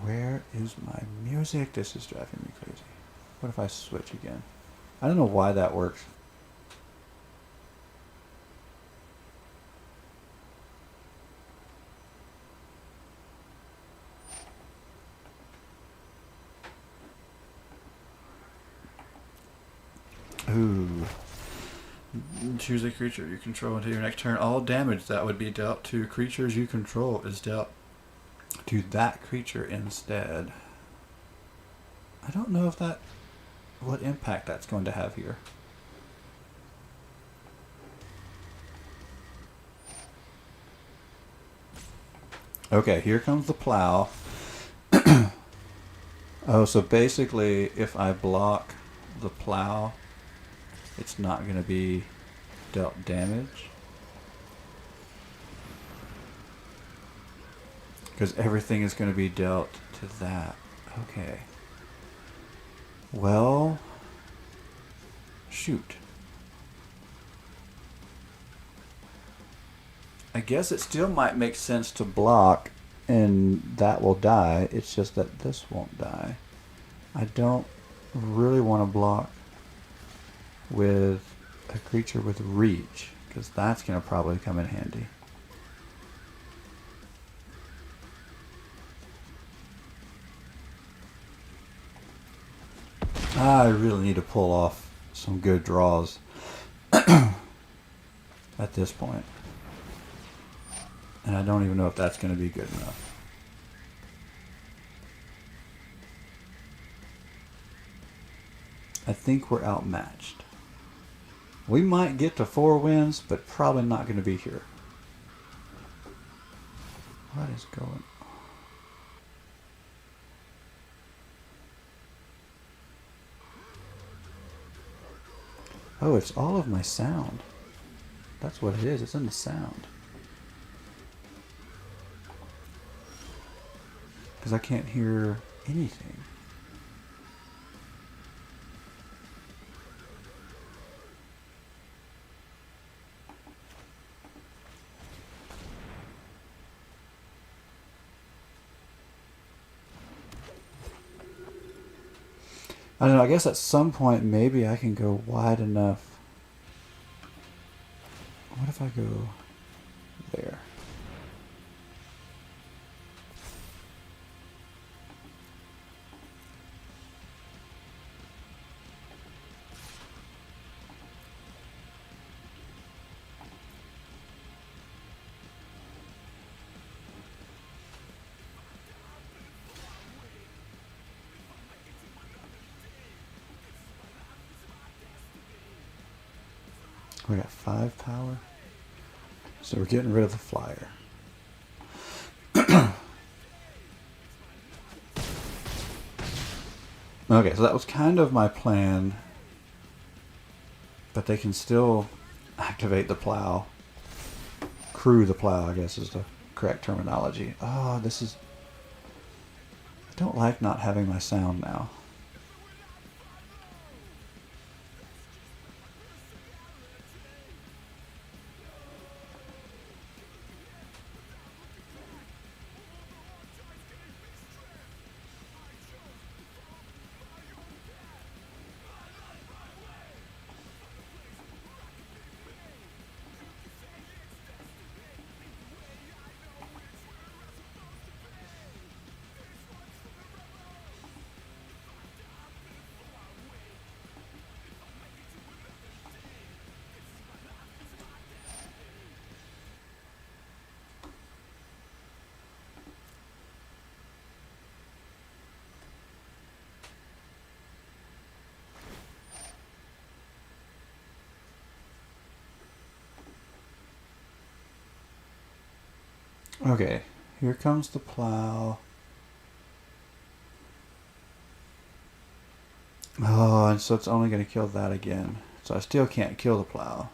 Where is my music? This is driving me crazy. What if I switch again? I don't know why that works. Ooh. Choose a creature you control until your next turn. All damage that would be dealt to creatures you control is dealt to that creature instead. I don't know if that... what impact that's going to have here. Okay, here comes the plow. Oh, so basically if I block the plow, it's not going to be dealt damage. Because everything is going to be dealt to that. Okay. Well, shoot. I guess it still might make sense to block and that will die. It's just that this won't die. I don't really want to block with... a creature with reach, because that's going to probably come in handy. I really need to pull off some good draws at this point. And I don't even know if that's going to be good enough. I think we're outmatched. We might get to 4 wins, but probably not going to be here. What is going on? Oh, it's all of my sound. That's what it is. It's in the sound. Because I can't hear anything. I don't know, I guess at some point maybe I can go wide enough. What if I go there? We got 5 power. So we're getting rid of the flyer. Okay, so that was kind of my plan. But they can still activate the plow. Crew the plow, I guess is the correct terminology. Oh, this is... I don't like not having my sound now. Okay, here comes the plow. Oh, and so it's only going to kill that again. So I still can't kill the plow.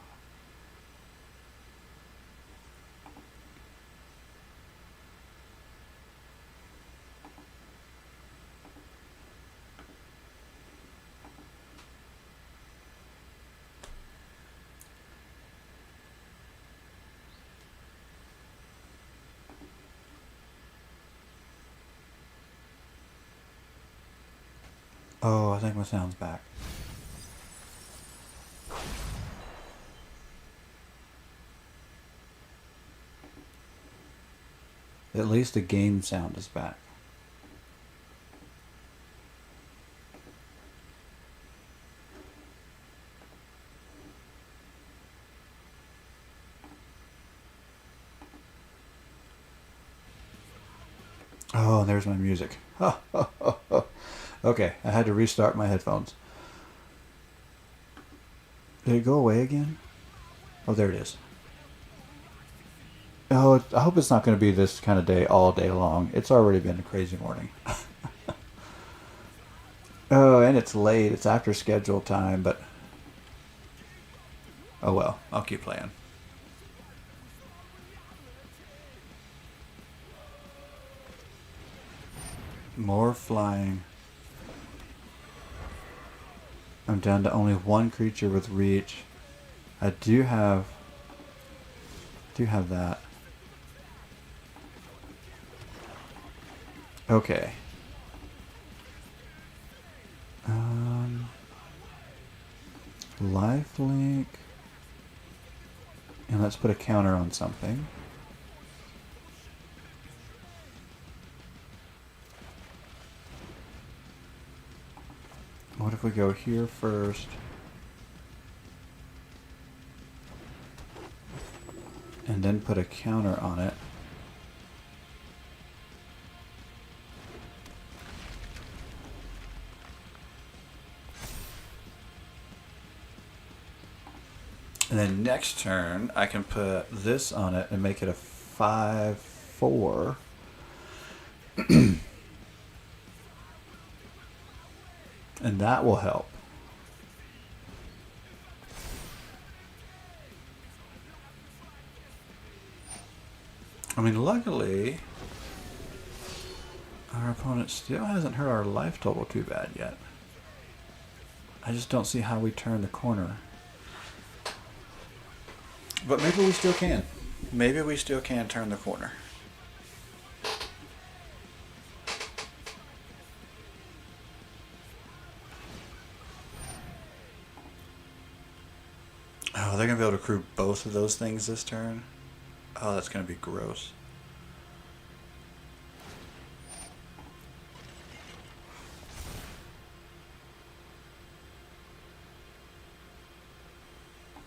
Oh, I think my sound's back. At least the game sound is back. Oh, and there's my music. Okay, I had to restart my headphones. Did it go away again? Oh, there it is. Oh, I hope it's not going to be this kind of day all day long. It's already been a crazy morning. Oh, and it's late. It's after schedule time, but... oh well, I'll keep playing. More flying. I'm down to only 1 creature with reach. I do have that. Okay. Lifelink. And let's put a counter on something. What if we go here first? And then put a counter on it. And then next turn, I can put this on it and make it a 5/4. And that will help. I mean, luckily, our opponent still hasn't hurt our life total too bad yet. I just don't see how we turn the corner. But maybe we still can. Maybe we still can turn the corner. Oh, they're going to be able to crew both of those things this turn? Oh, that's going to be gross.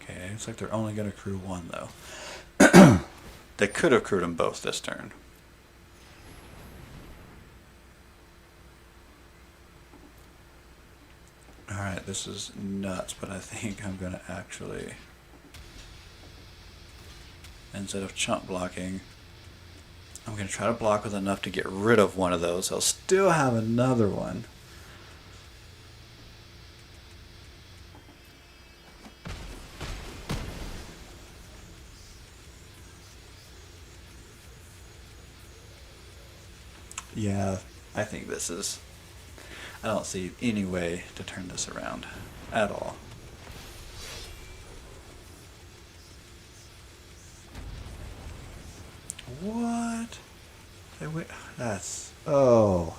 Okay, looks like they're only going to crew one, though. They could have crewed them both this turn. Alright, this is nuts, but I think I'm going to actually, instead of chump blocking, I'm going to try to block with enough to get rid of one of those. I'll still have another one. Yeah, I think this is... I don't see any way to turn this around at all. What? That's... Oh.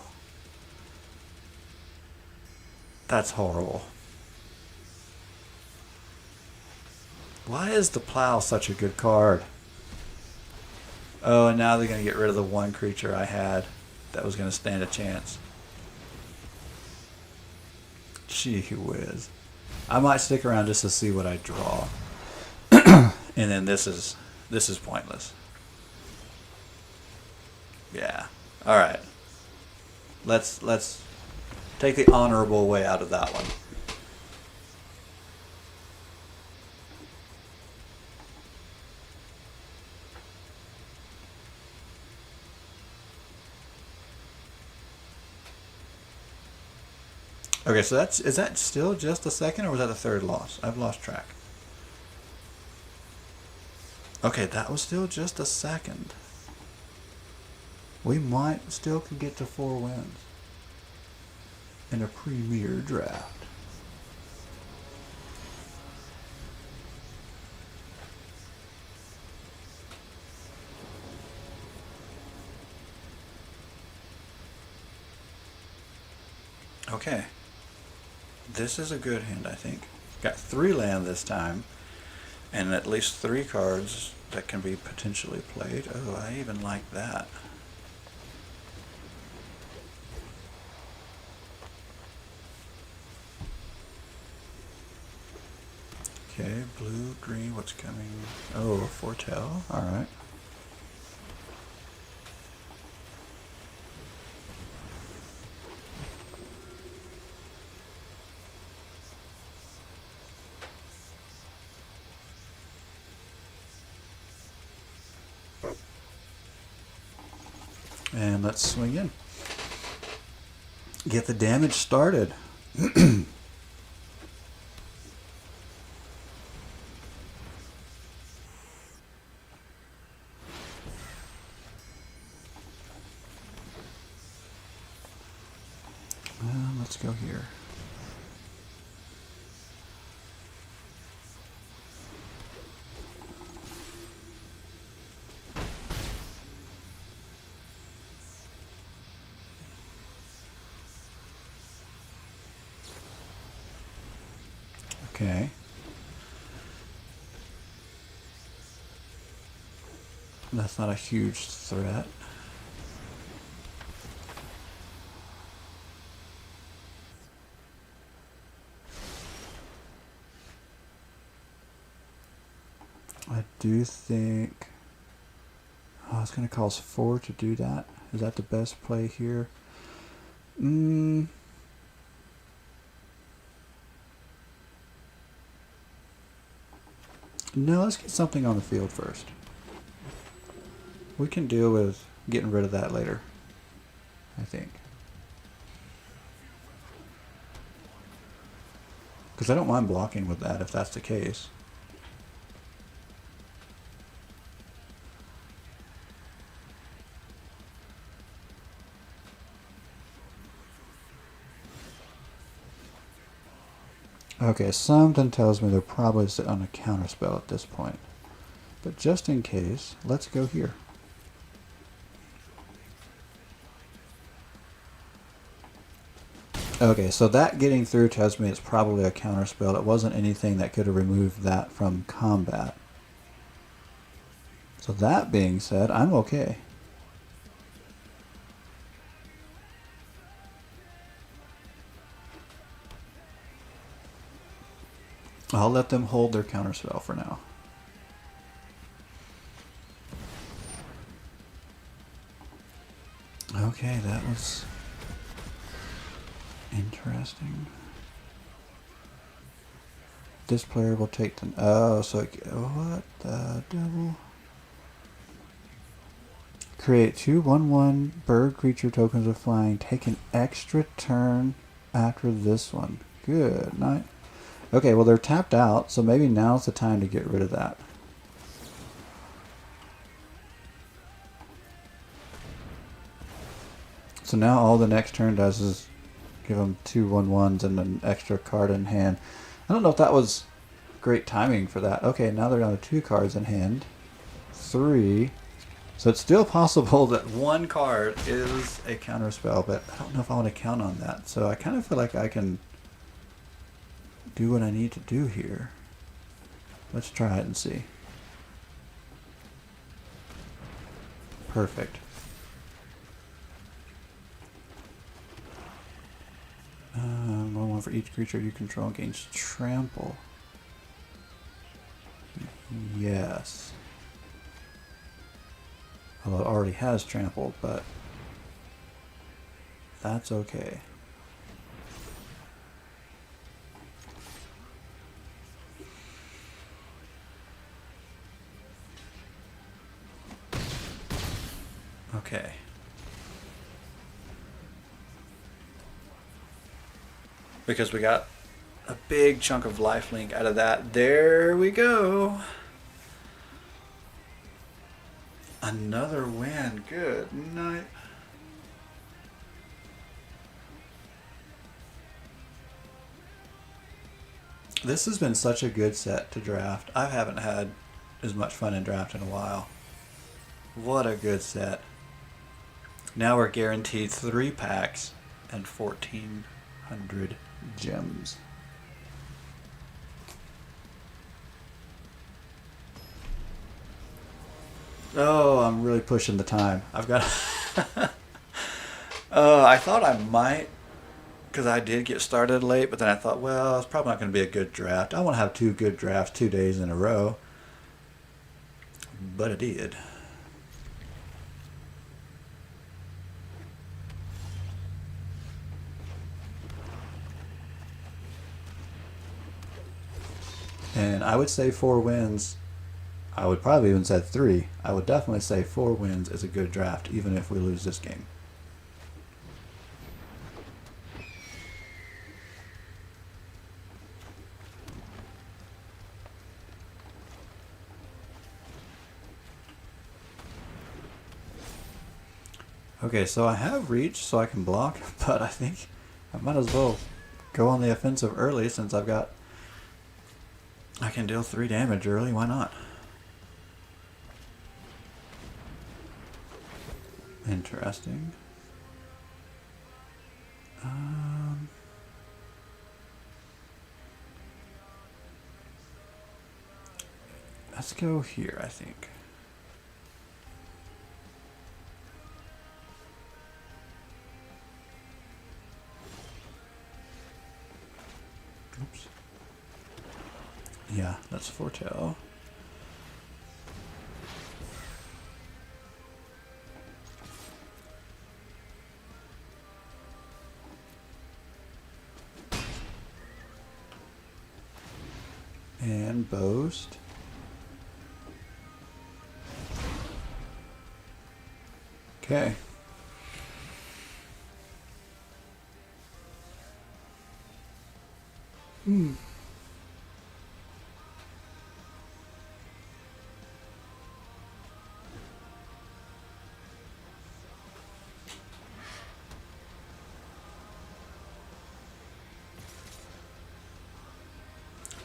That's horrible. Why is the plow such a good card? Oh, and now they're going to get rid of the one creature I had that was going to stand a chance. Gee whiz. I might stick around just to see what I draw. And then this is pointless. Yeah. Alright. Let's take the honorable way out of that one. Okay, so is that still just the second, or was that the third loss? I've lost track. Okay, that was still just a second. We might still could get to 4 wins in a premier draft. Okay. This is a good hand, I think. Got 3 land this time, and at least 3 cards that can be potentially played. Oh, I even like that. Okay, blue, green, what's coming? Oh, foretell, alright. And let's swing in. Get the damage started. Let's go here. Okay. That's not a huge threat. I do think... Oh, it's going to cost 4 to do that. Is that the best play here? No, let's get something on the field first. We can deal with getting rid of that later, I think. Because I don't mind blocking with that if that's the case. Okay, something tells me they're probably sitting on a counterspell at this point. But just in case, let's go here. Okay, so that getting through tells me it's probably a counterspell. It wasn't anything that could have removed that from combat. So that being said, I'm okay. I'll let them hold their counterspell for now. Okay, that was interesting. This player will take the... Oh, so... What the devil? Create 2 1/1 bird creature tokens of flying. Take an extra turn after this one. Good night. Okay, well they're tapped out, so maybe now's the time to get rid of that. So now all the next turn does is give them 2 1/1s and an extra card in hand. I don't know if that was great timing for that. Okay, now they're down to 2 cards in hand. 3. So it's still possible that 1 card is a counterspell, but I don't know if I want to count on that. So I kind of feel like I can do what I need to do here. Let's try it and see. Perfect. 1/1 for each creature you control gains trample. Yes. Although it already has trample, but that's okay. Okay. Because we got a big chunk of lifelink out of that. There we go. Another win. Good night. This has been such a good set to draft. I haven't had as much fun in draft in a while. What a good set. Now we're guaranteed 3 packs and 1,400 gems. Oh, I'm really pushing the time. I've got... I thought I might, because I did get started late, but then I thought, well, it's probably not going to be a good draft. I want to have 2 good drafts 2 days in a row. But it did. And I would say 4 wins. I would probably even say 3. I would definitely say 4 wins is a good draft, even if we lose this game. Okay, so I have reach, so I can block, but I think I might as well go on the offensive early since I've got... I can deal 3 damage early, why not? Interesting. Let's go here, I think. Yeah, that's foretell. And boast. Okay.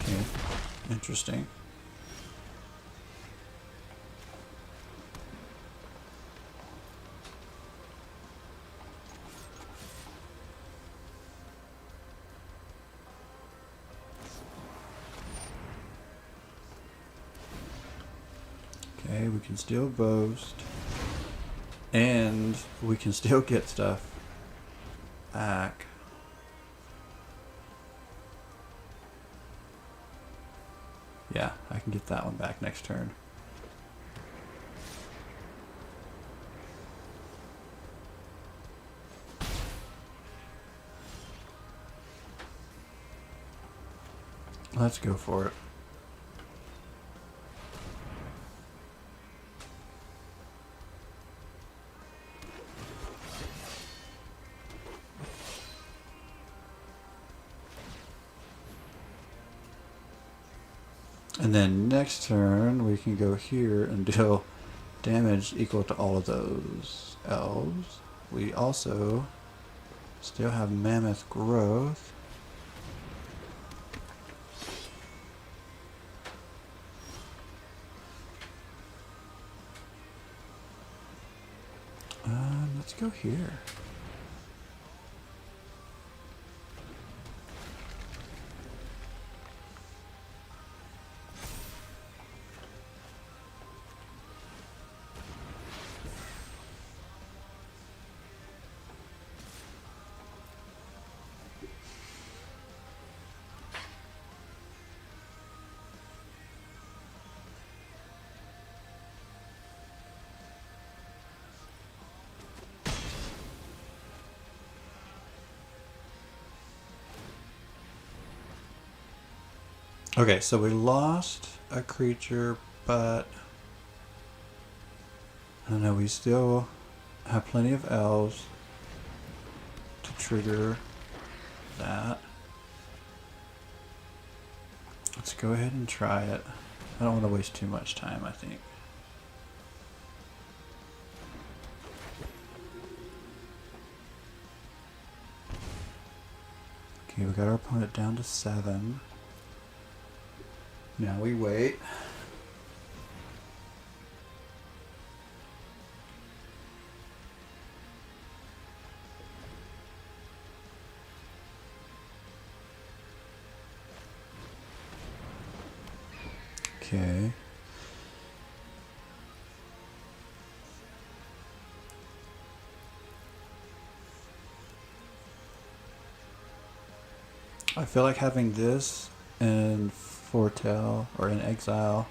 Okay. Interesting. Okay, we can still boast. And we can still get stuff back. Yeah, I can get that one back next turn. Let's go for it. And then next turn, we can go here and deal damage equal to all of those elves. We also still have mammoth growth. Let's go here. Okay, so we lost a creature, but I don't know, we still have plenty of elves to trigger that. Let's go ahead and try it. I don't want to waste too much time, I think. Okay, we got our opponent down to 7. Now we wait. Okay. I feel like having this in foretell or in exile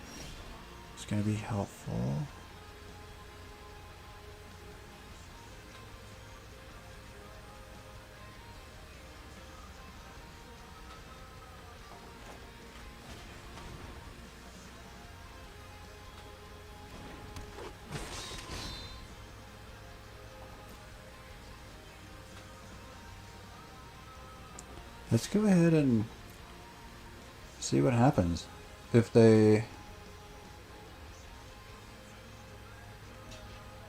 is going to be helpful. Let's go ahead and see what happens. If they...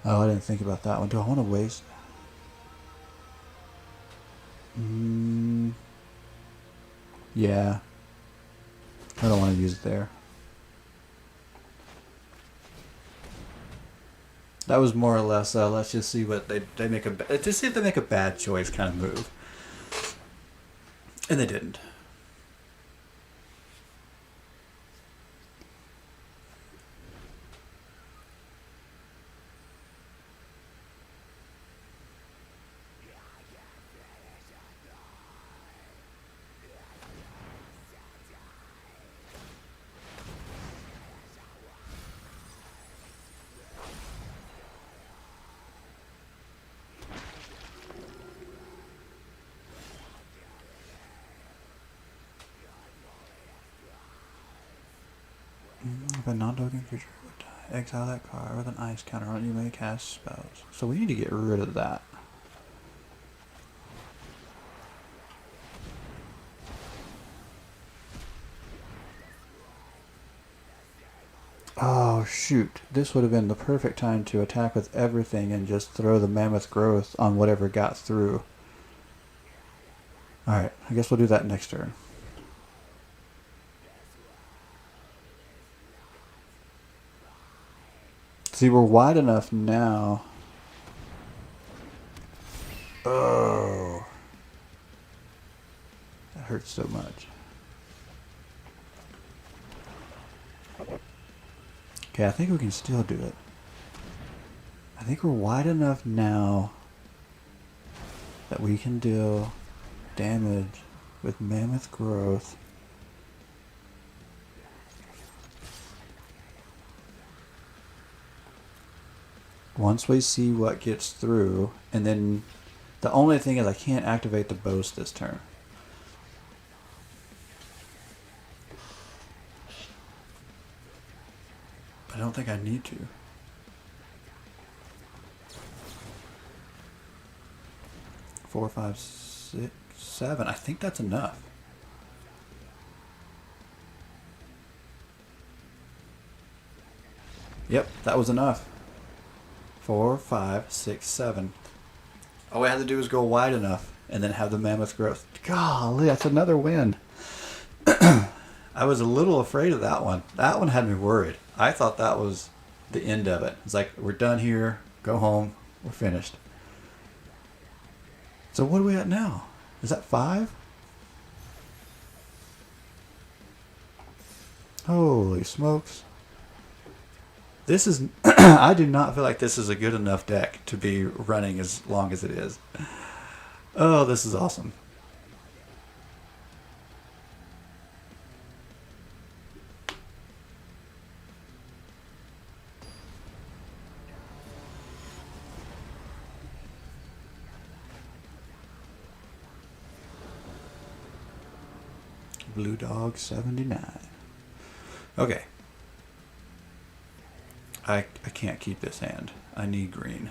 Oh, I didn't think about that one. Do I want to waste? Yeah. I don't want to use it there. That was more or less, let's just see what they make to see if they make a bad choice kind of move. And they didn't. If a non-token creature would die, exile that card with an ice counter on it, you may cast spells. So we need to get rid of that. Oh shoot, this would have been the perfect time to attack with everything and just throw the Mammoth Growth on whatever got through. Alright, I guess we'll do that next turn. See, we're wide enough now. Oh. That hurts so much. Okay, I think we can still do it. I think we're wide enough now that we can deal damage with Mammoth Growth. Once we see what gets through, and then the only thing is I can't activate the boast this turn. I don't think I need to. 4, 5, 6, 7. I think that's enough. Yep, that was enough. 4, 5, 6, 7. All we had to do was go wide enough and then have the Mammoth Growth. Golly, that's another win. I was a little afraid of that one. That one had me worried. I thought that was the end of it. It's like, we're done here. Go home. We're finished. So what are we at now? Is that 5? Holy smokes. This is... I do not feel like this is a good enough deck to be running as long as it is. Oh, this is awesome. Blue Dog 79. Okay. I can't keep this hand. I need green.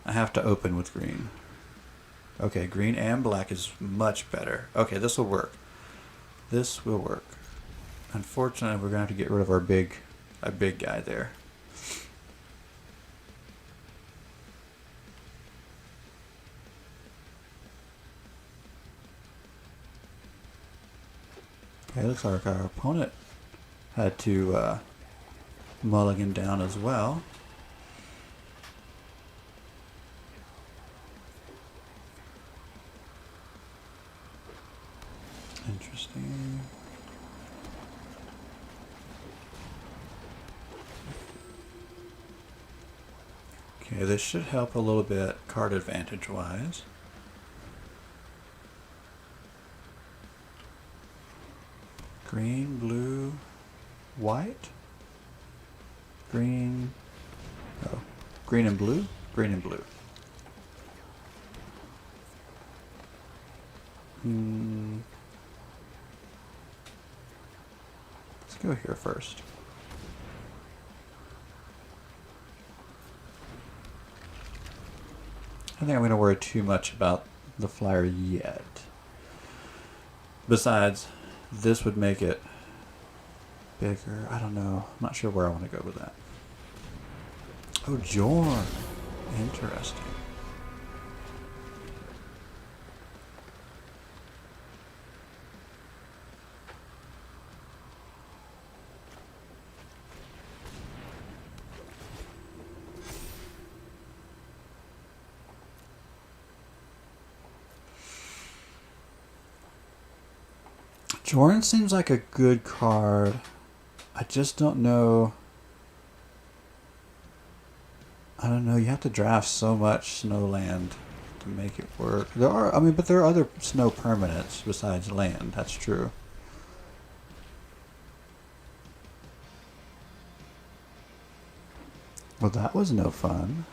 I have to open with green. Okay, green and black is much better. Okay, this will work. This will work. Unfortunately, we're going to have to get rid of our big guy there. Okay, looks like our opponent had to mulligan down as well. Interesting. Okay, this should help a little bit card advantage wise. Green, blue, white. Green. Oh, green and blue. Green and blue. Let's go here first. I don't think I'm going to worry too much about the flyer yet. Besides, this would make it bigger. I don't know. I'm not sure where I want to go with that. Oh, Jorn. Interesting. Jorn seems like a good card. I just don't know. I don't know. You have to draft so much snow land to make it work. There are, I mean, but there are other snow permanents besides land. That's true. Well, that was no fun.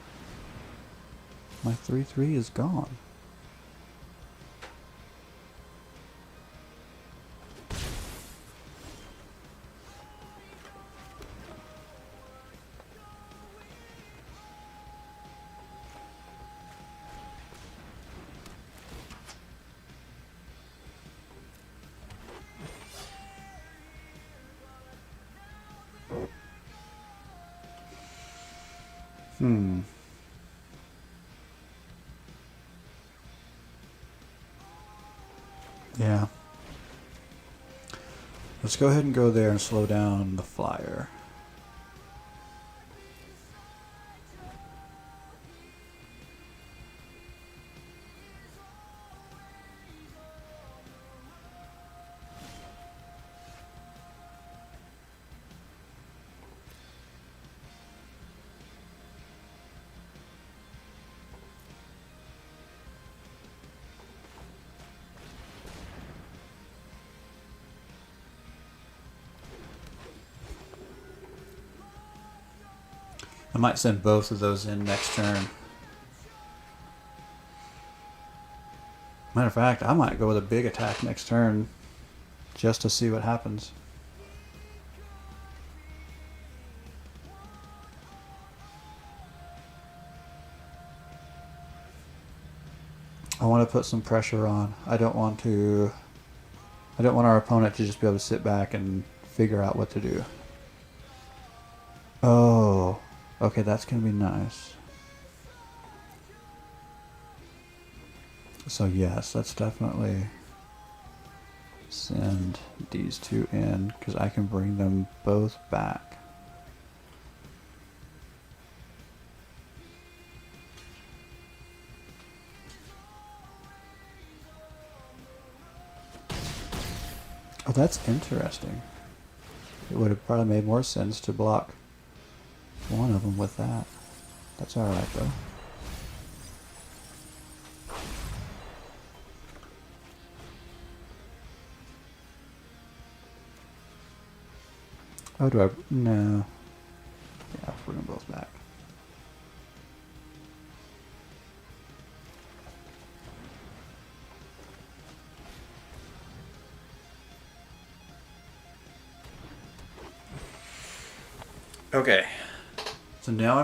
My 3/3 is gone. Hmm. Yeah. Let's go ahead and go there and slow down the flyer. I might send both of those in next turn. Matter of fact, I might go with a big attack next turn just to see what happens. I want to put some pressure on. I don't want our opponent to just be able to sit back and figure out what to do. Oh, okay, that's going to be nice. So yes, let's definitely send these two in because I can bring them both back. Oh, that's interesting. It would have probably made more sense to block one of them with that. That's alright though. Oh, do I? No. Yeah, bring them both back. Okay. So now I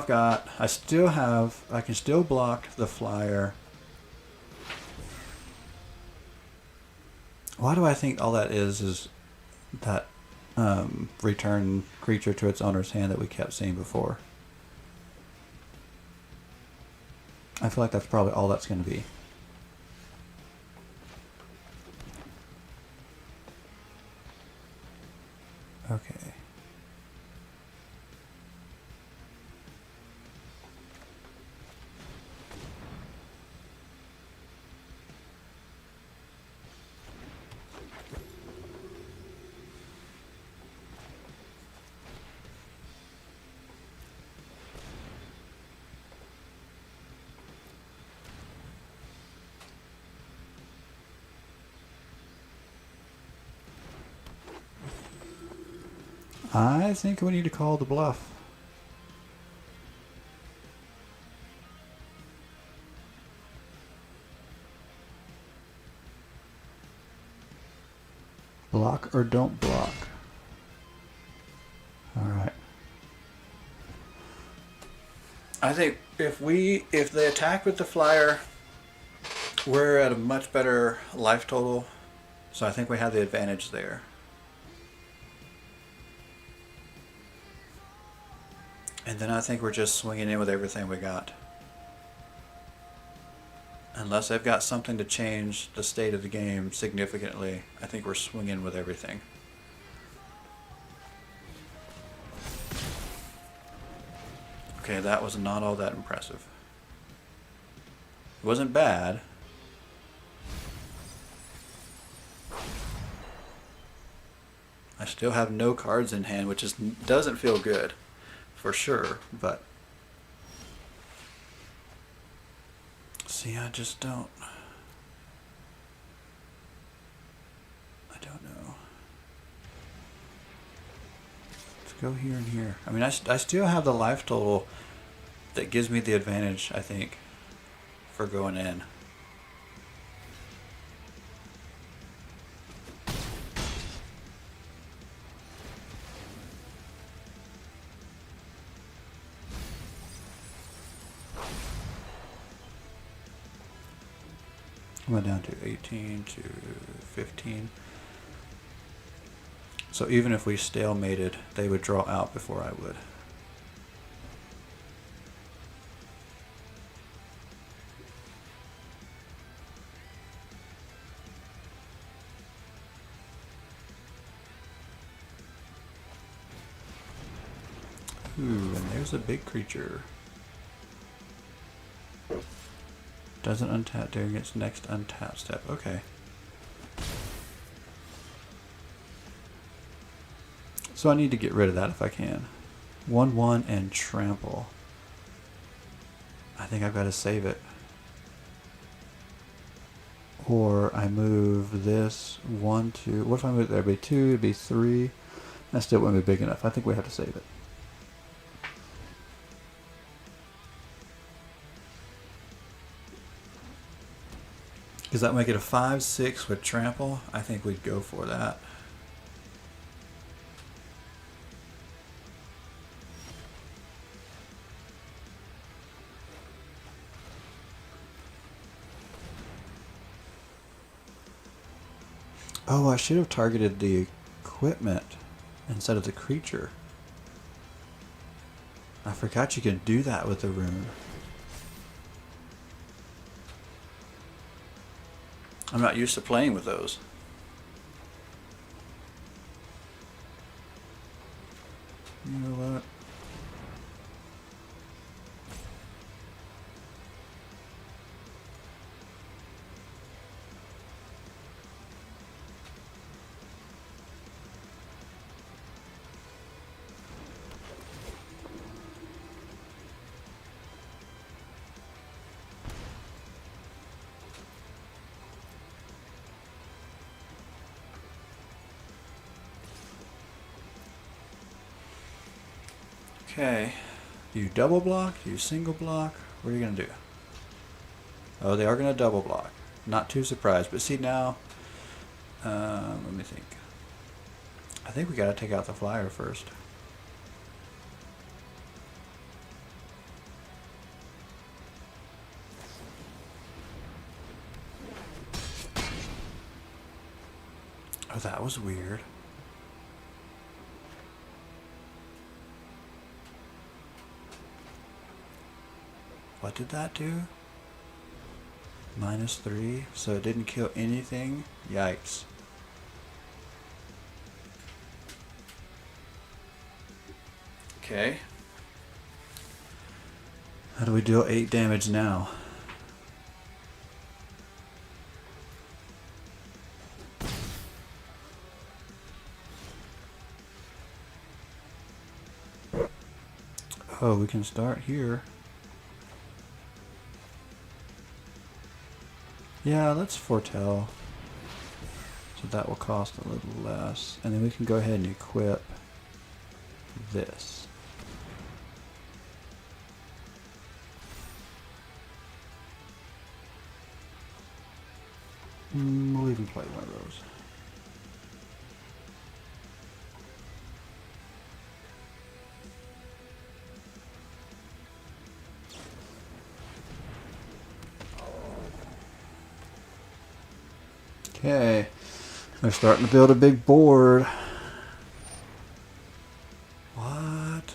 can still block the flyer. Why do I think all that is that return creature to its owner's hand that we kept seeing before? I feel like that's probably all that's going to be. Okay. I think we need to call the bluff. Block or don't block. Alright. I think if they attack with the flyer, we're at a much better life total. So I think we have the advantage there. And then I think we're just swinging in with everything we got. Unless they've got something to change the state of the game significantly, I think we're swinging with everything. Okay, that was not all that impressive. It wasn't bad. I still have no cards in hand, which doesn't feel good, for sure, but... See, I just don't... I don't know. Let's go here and here. I mean, I still have the life total that gives me the advantage, I think, for going in. I went down to 18 to 15. So even if we stalemated, they would draw out before I would. Ooh, and there's a big creature. Doesn't untap during its next untap step. Okay. So I need to get rid of that if I can. 1/1 and trample. I think I've got to save it. Or I move this 1, 2. What if I move there? It'd be 2, it'd be 3. That still wouldn't be big enough. I think we have to save it. Does that make it a 5/6 with trample? I think we'd go for that. Oh, I should have targeted the equipment instead of the creature. I forgot you can do that with the rune. I'm not used to playing with those. You know what? Okay. Do you double block? Do you single block? What are you going to do? Oh, they are going to double block. Not too surprised. But see now, let me think. I think we got to take out the flyer first. Oh, that was weird. What did that do? -3, so it didn't kill anything? Yikes. Okay. How do we deal 8 damage now? Oh, we can start here. Yeah, let's foretell. So that will cost a little less. And then we can go ahead and equip this. We'll even play one of those. Okay, they're starting to build a big board. What?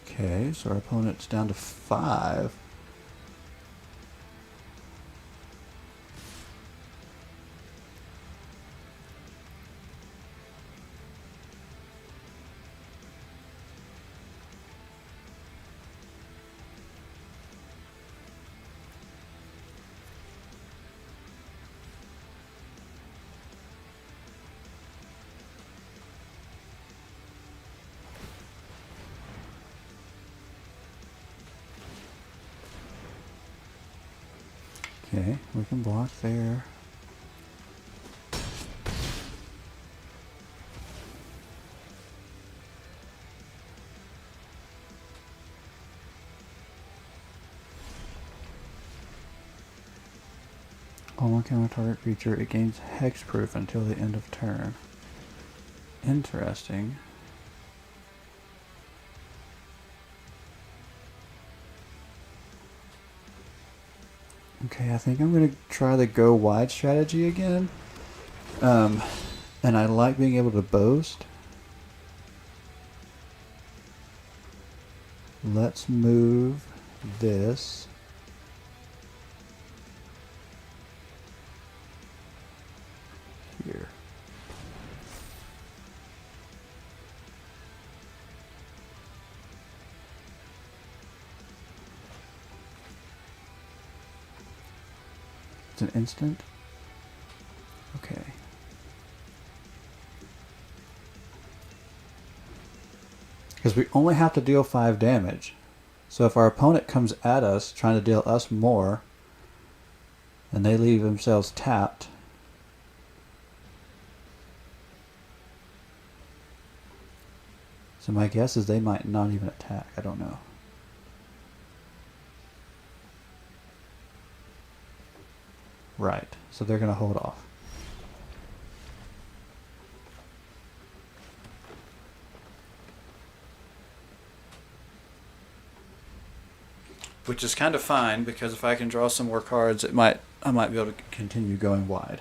Okay, so our opponent's down to 5. Okay, we can block there. On one counter target creature, it gains hexproof until the end of turn. Interesting. Okay, I think I'm going to try the go wide strategy again. And I like being able to boast. Let's move this. It's an instant? Okay. Because we only have to deal 5 damage. So if our opponent comes at us trying to deal us more, and they leave themselves tapped, so my guess is they might not even attack. I don't know. Right. So they're going to hold off. Which is kind of fine, because if I can draw some more cards, I might be able to continue going wide.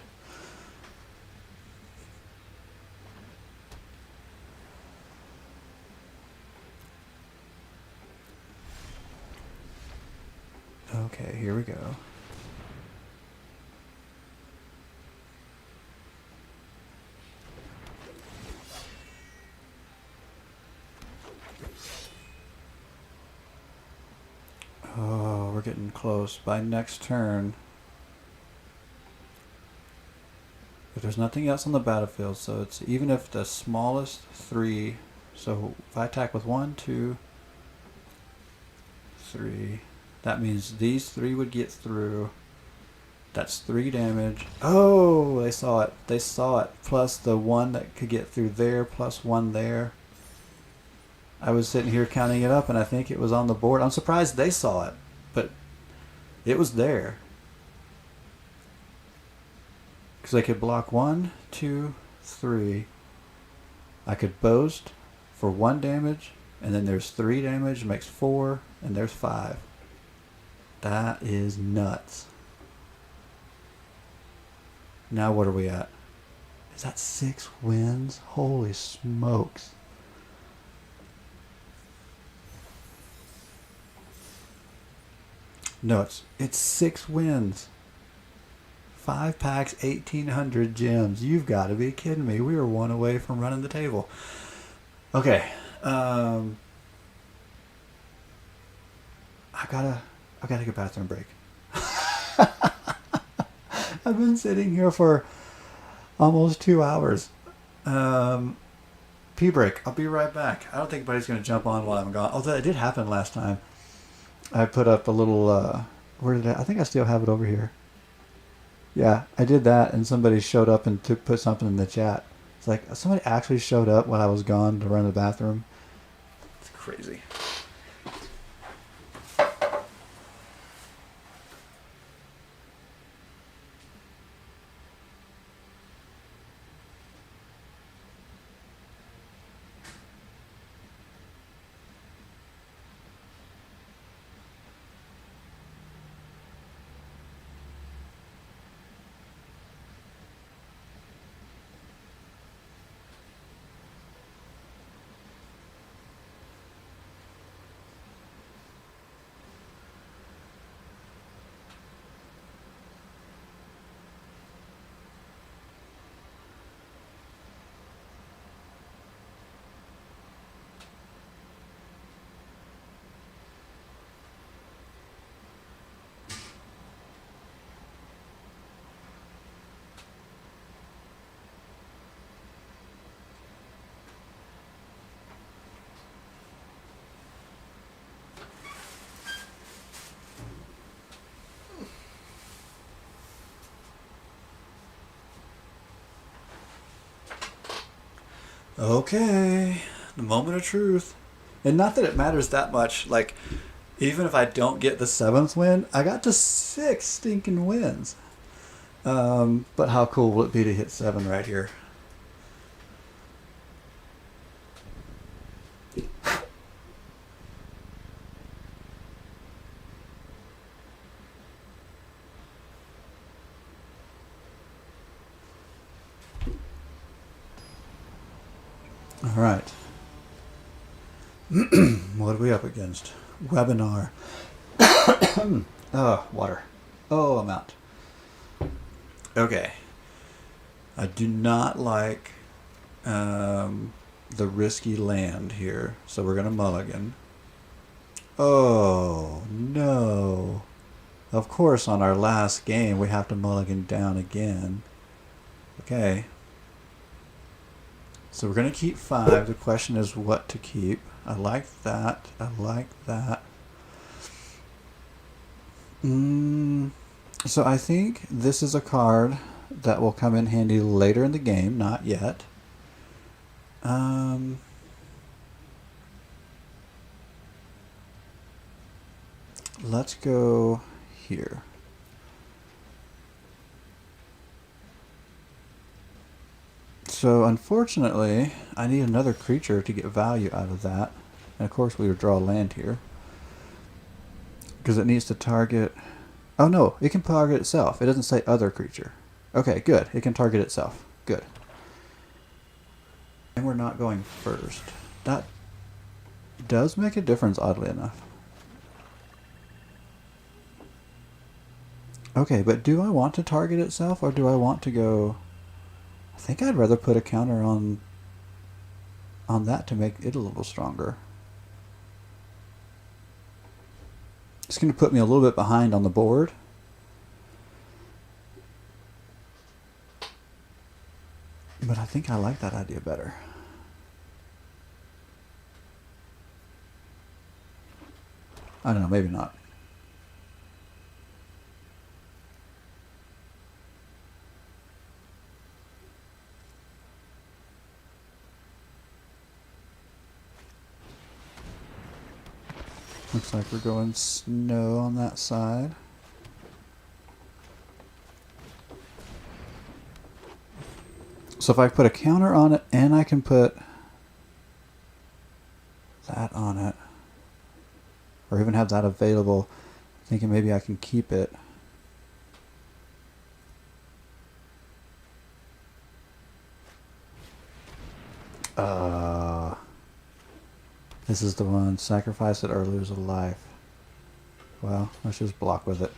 Okay, here we go. Oh, we're getting close. By next turn, if there's nothing else on the battlefield, so it's even if the smallest 3, so if I attack with 1, 2, 3, that means these 3 would get through. That's 3 damage. Oh, they saw it. They saw it. Plus the 1 that could get through there, plus 1 there. I was sitting here counting it up, and I think it was on the board. I'm surprised they saw it, but it was there. Because I could block 1, 2, 3. I could boast for 1 damage, and then there's 3 damage, makes 4, and there's 5. That is nuts. Now what are we at? Is that 6 wins? Holy smokes. No, it's 6 wins. 5 packs, 1,800 gems. You've got to be kidding me. We were 1 away from running the table. Okay. I gotta take a bathroom break. I've been sitting here for almost 2 hours. Pee break. I'll be right back. I don't think anybody's going to jump on while I'm gone. Although it did happen last time. I put up a little, where did I think I still have it over here. Yeah, I did that, and somebody showed up and put something in the chat. It's like, somebody actually showed up when I was gone to run the bathroom. It's crazy. Okay, the moment of truth. And not that it matters that much. Like, even if I don't get the 7th win, I got to 6 stinking wins. But how cool will it be to hit 7 right here? All right. What are we up against? Webinar. Oh, water. Oh, I'm out. Okay. I do not like the risky land here, so we're going to mulligan. Oh, no. Of course, on our last game, we have to mulligan down again. Okay. So we're going to keep 5. The question is what to keep. I like that. I like that. So I think this is a card that will come in handy later in the game. Not yet. Let's go here. So unfortunately, I need another creature to get value out of that. And of course we would draw land here. Because it needs to target... Oh no, it can target itself. It doesn't say other creature. Okay, good. It can target itself. Good. And we're not going first. That does make a difference, oddly enough. Okay, but do I want to target itself, or do I want to go... I think I'd rather put a counter on that to make it a little stronger. It's going to put me a little bit behind on the board. But I think I like that idea better. I don't know, maybe not. Looks like we're going snow on that side. So if I put a counter on it and I can put that on it, or even have that available, thinking maybe I can keep it. This is the one. Sacrifice it or lose a life. Well, let's just block with it.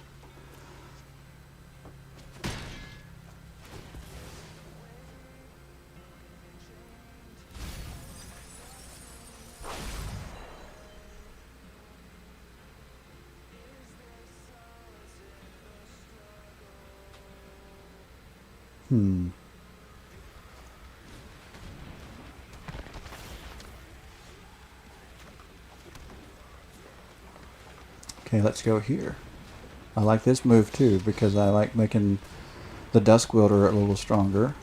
Okay, let's go here. I like this move too because I like making the Dusk Wielder a little stronger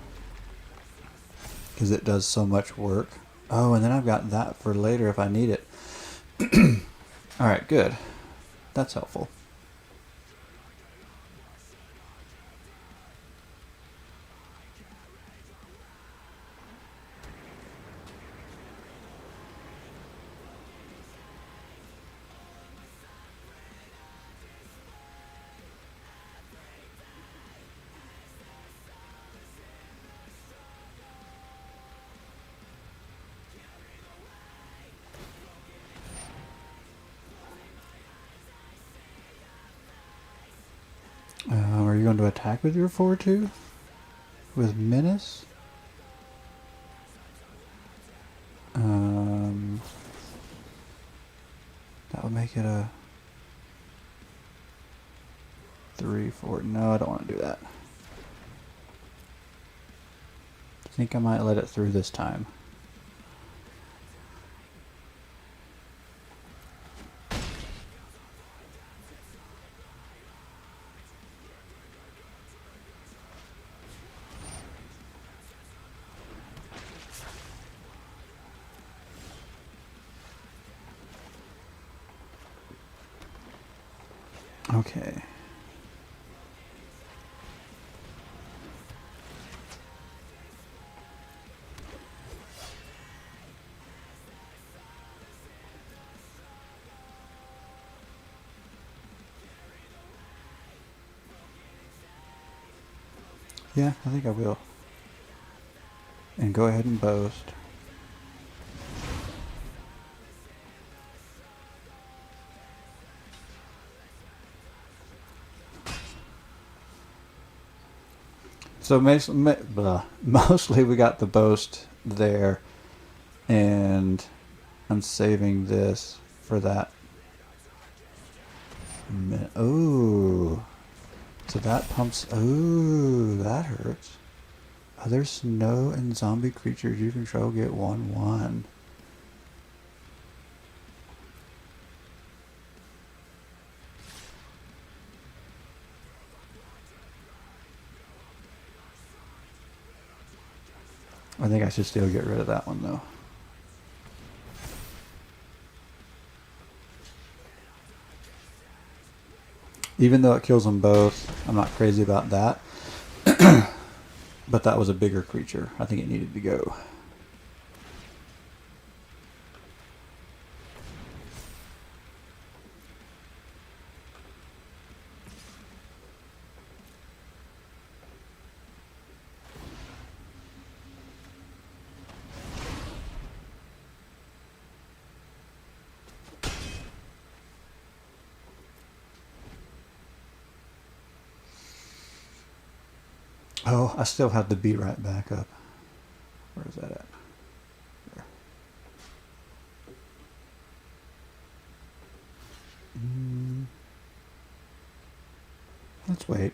because it does so much work. Oh, and then I've got that for later if I need it. Alright, good. That's helpful. Are you going to attack with your 4-2? With Menace? That would make it a 3-4. No, I don't want to do that. I think I might let it through this time. Okay. Yeah, I think I will. And go ahead and boast. So mostly we got the boast there, and I'm saving this for that. Oh. So that pumps... Oh, that hurts. Other snow and zombie creatures you control get 1/1. I think I should still get rid of that one though. Even though it kills them both, I'm not crazy about that. But that was a bigger creature. I think it needed to go. Oh, I still have to be right back up. Where is that at? There. Let's wait.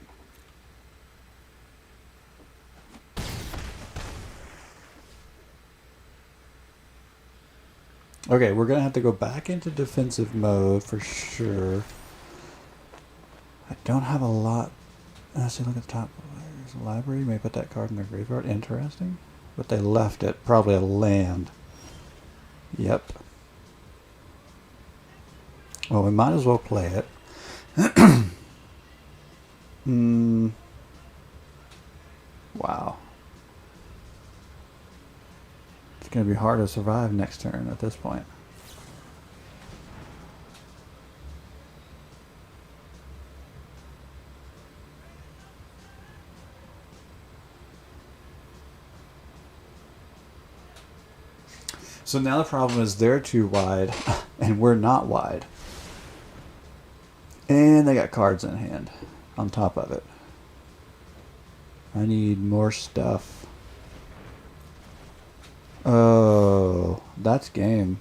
Okay, we're going to have to go back into defensive mode for sure. I don't have a lot. Let's see, look at the top. There's a library. You may put that card in the graveyard. Interesting. But they left it. Probably a land. Yep. Well, we might as well play it. Wow. It's going to be hard to survive next turn at this point. So now the problem is they're too wide and we're not wide. And they got cards in hand on top of it. I need more stuff. Oh, that's game.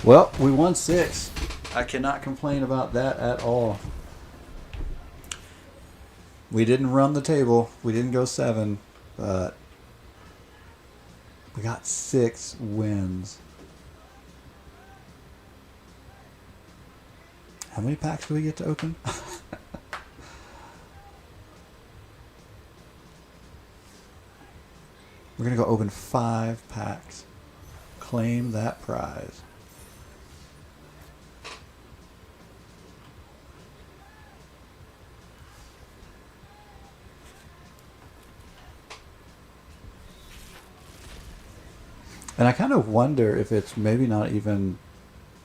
Well, we won 6. I cannot complain about that at all. We didn't run the table. We didn't go 7, but we got 6 wins. How many packs do we get to open? We're going to go open 5 packs. Claim that prize. And I kind of wonder if it's maybe not even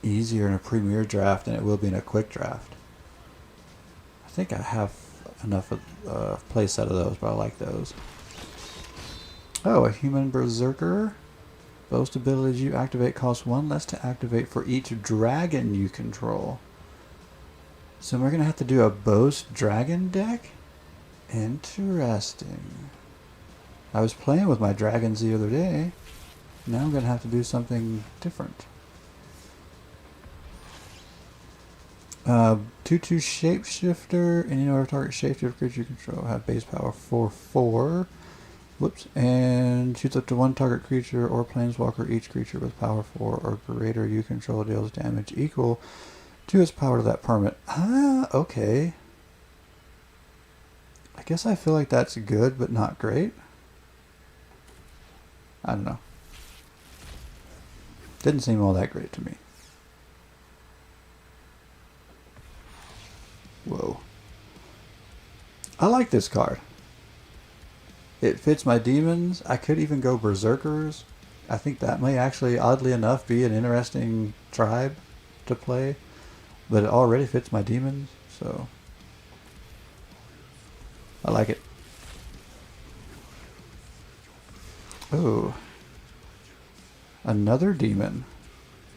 easier in a premier draft than it will be in a quick draft. I think I have enough of a play set of those, but I like those. Oh, a human berserker. Boast abilities you activate cost 1 less to activate for each dragon you control. So we're going to have to do a boast dragon deck? Interesting. I was playing with my dragons the other day. Now I'm going to have to do something different. 2/2 shapeshifter. Any other target shapeshifter creature you control have base power 4/4. Whoops. And shoots up to 1 target creature or planeswalker. Each creature with power 4 or greater you control deals damage equal to its power to that permanent. Ah, okay. I guess I feel like that's good, but not great. I don't know. Didn't seem all that great to me. Whoa. I like this card. It fits my demons. I could even go berserkers. I think that may actually, oddly enough, be an interesting tribe to play. But it already fits my demons, so I like it. Oh. Another demon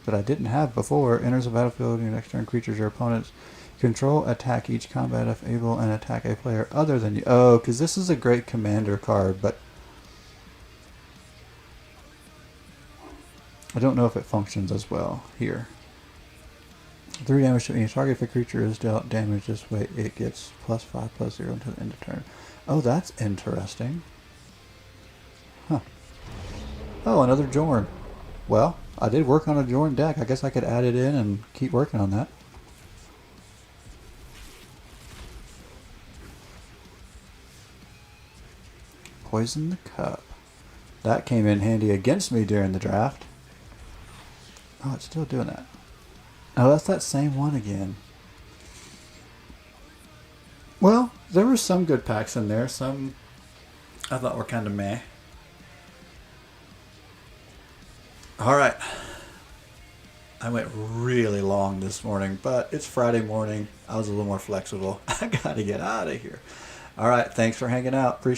that I didn't have before. Enters the battlefield, your next turn creatures your opponents control attack each combat if able and attack a player other than you. Oh, because this is a great commander card, but I don't know if it functions as well here. 3 damage to any target. If a creature is dealt damage this way, it gets +5/+0 until the end of turn. Oh, that's interesting. Huh. Oh, another Jorn. Well, I did work on a Jorn deck. I guess I could add it in and keep working on that. Poison the Cup. That came in handy against me during the draft. Oh, it's still doing that. Oh, that's that same one again. Well, there were some good packs in there. Some I thought were kind of meh. Alright. I went really long this morning, but it's Friday morning. I was a little more flexible. I gotta get out of here. Alright, thanks for hanging out. Appreciate it.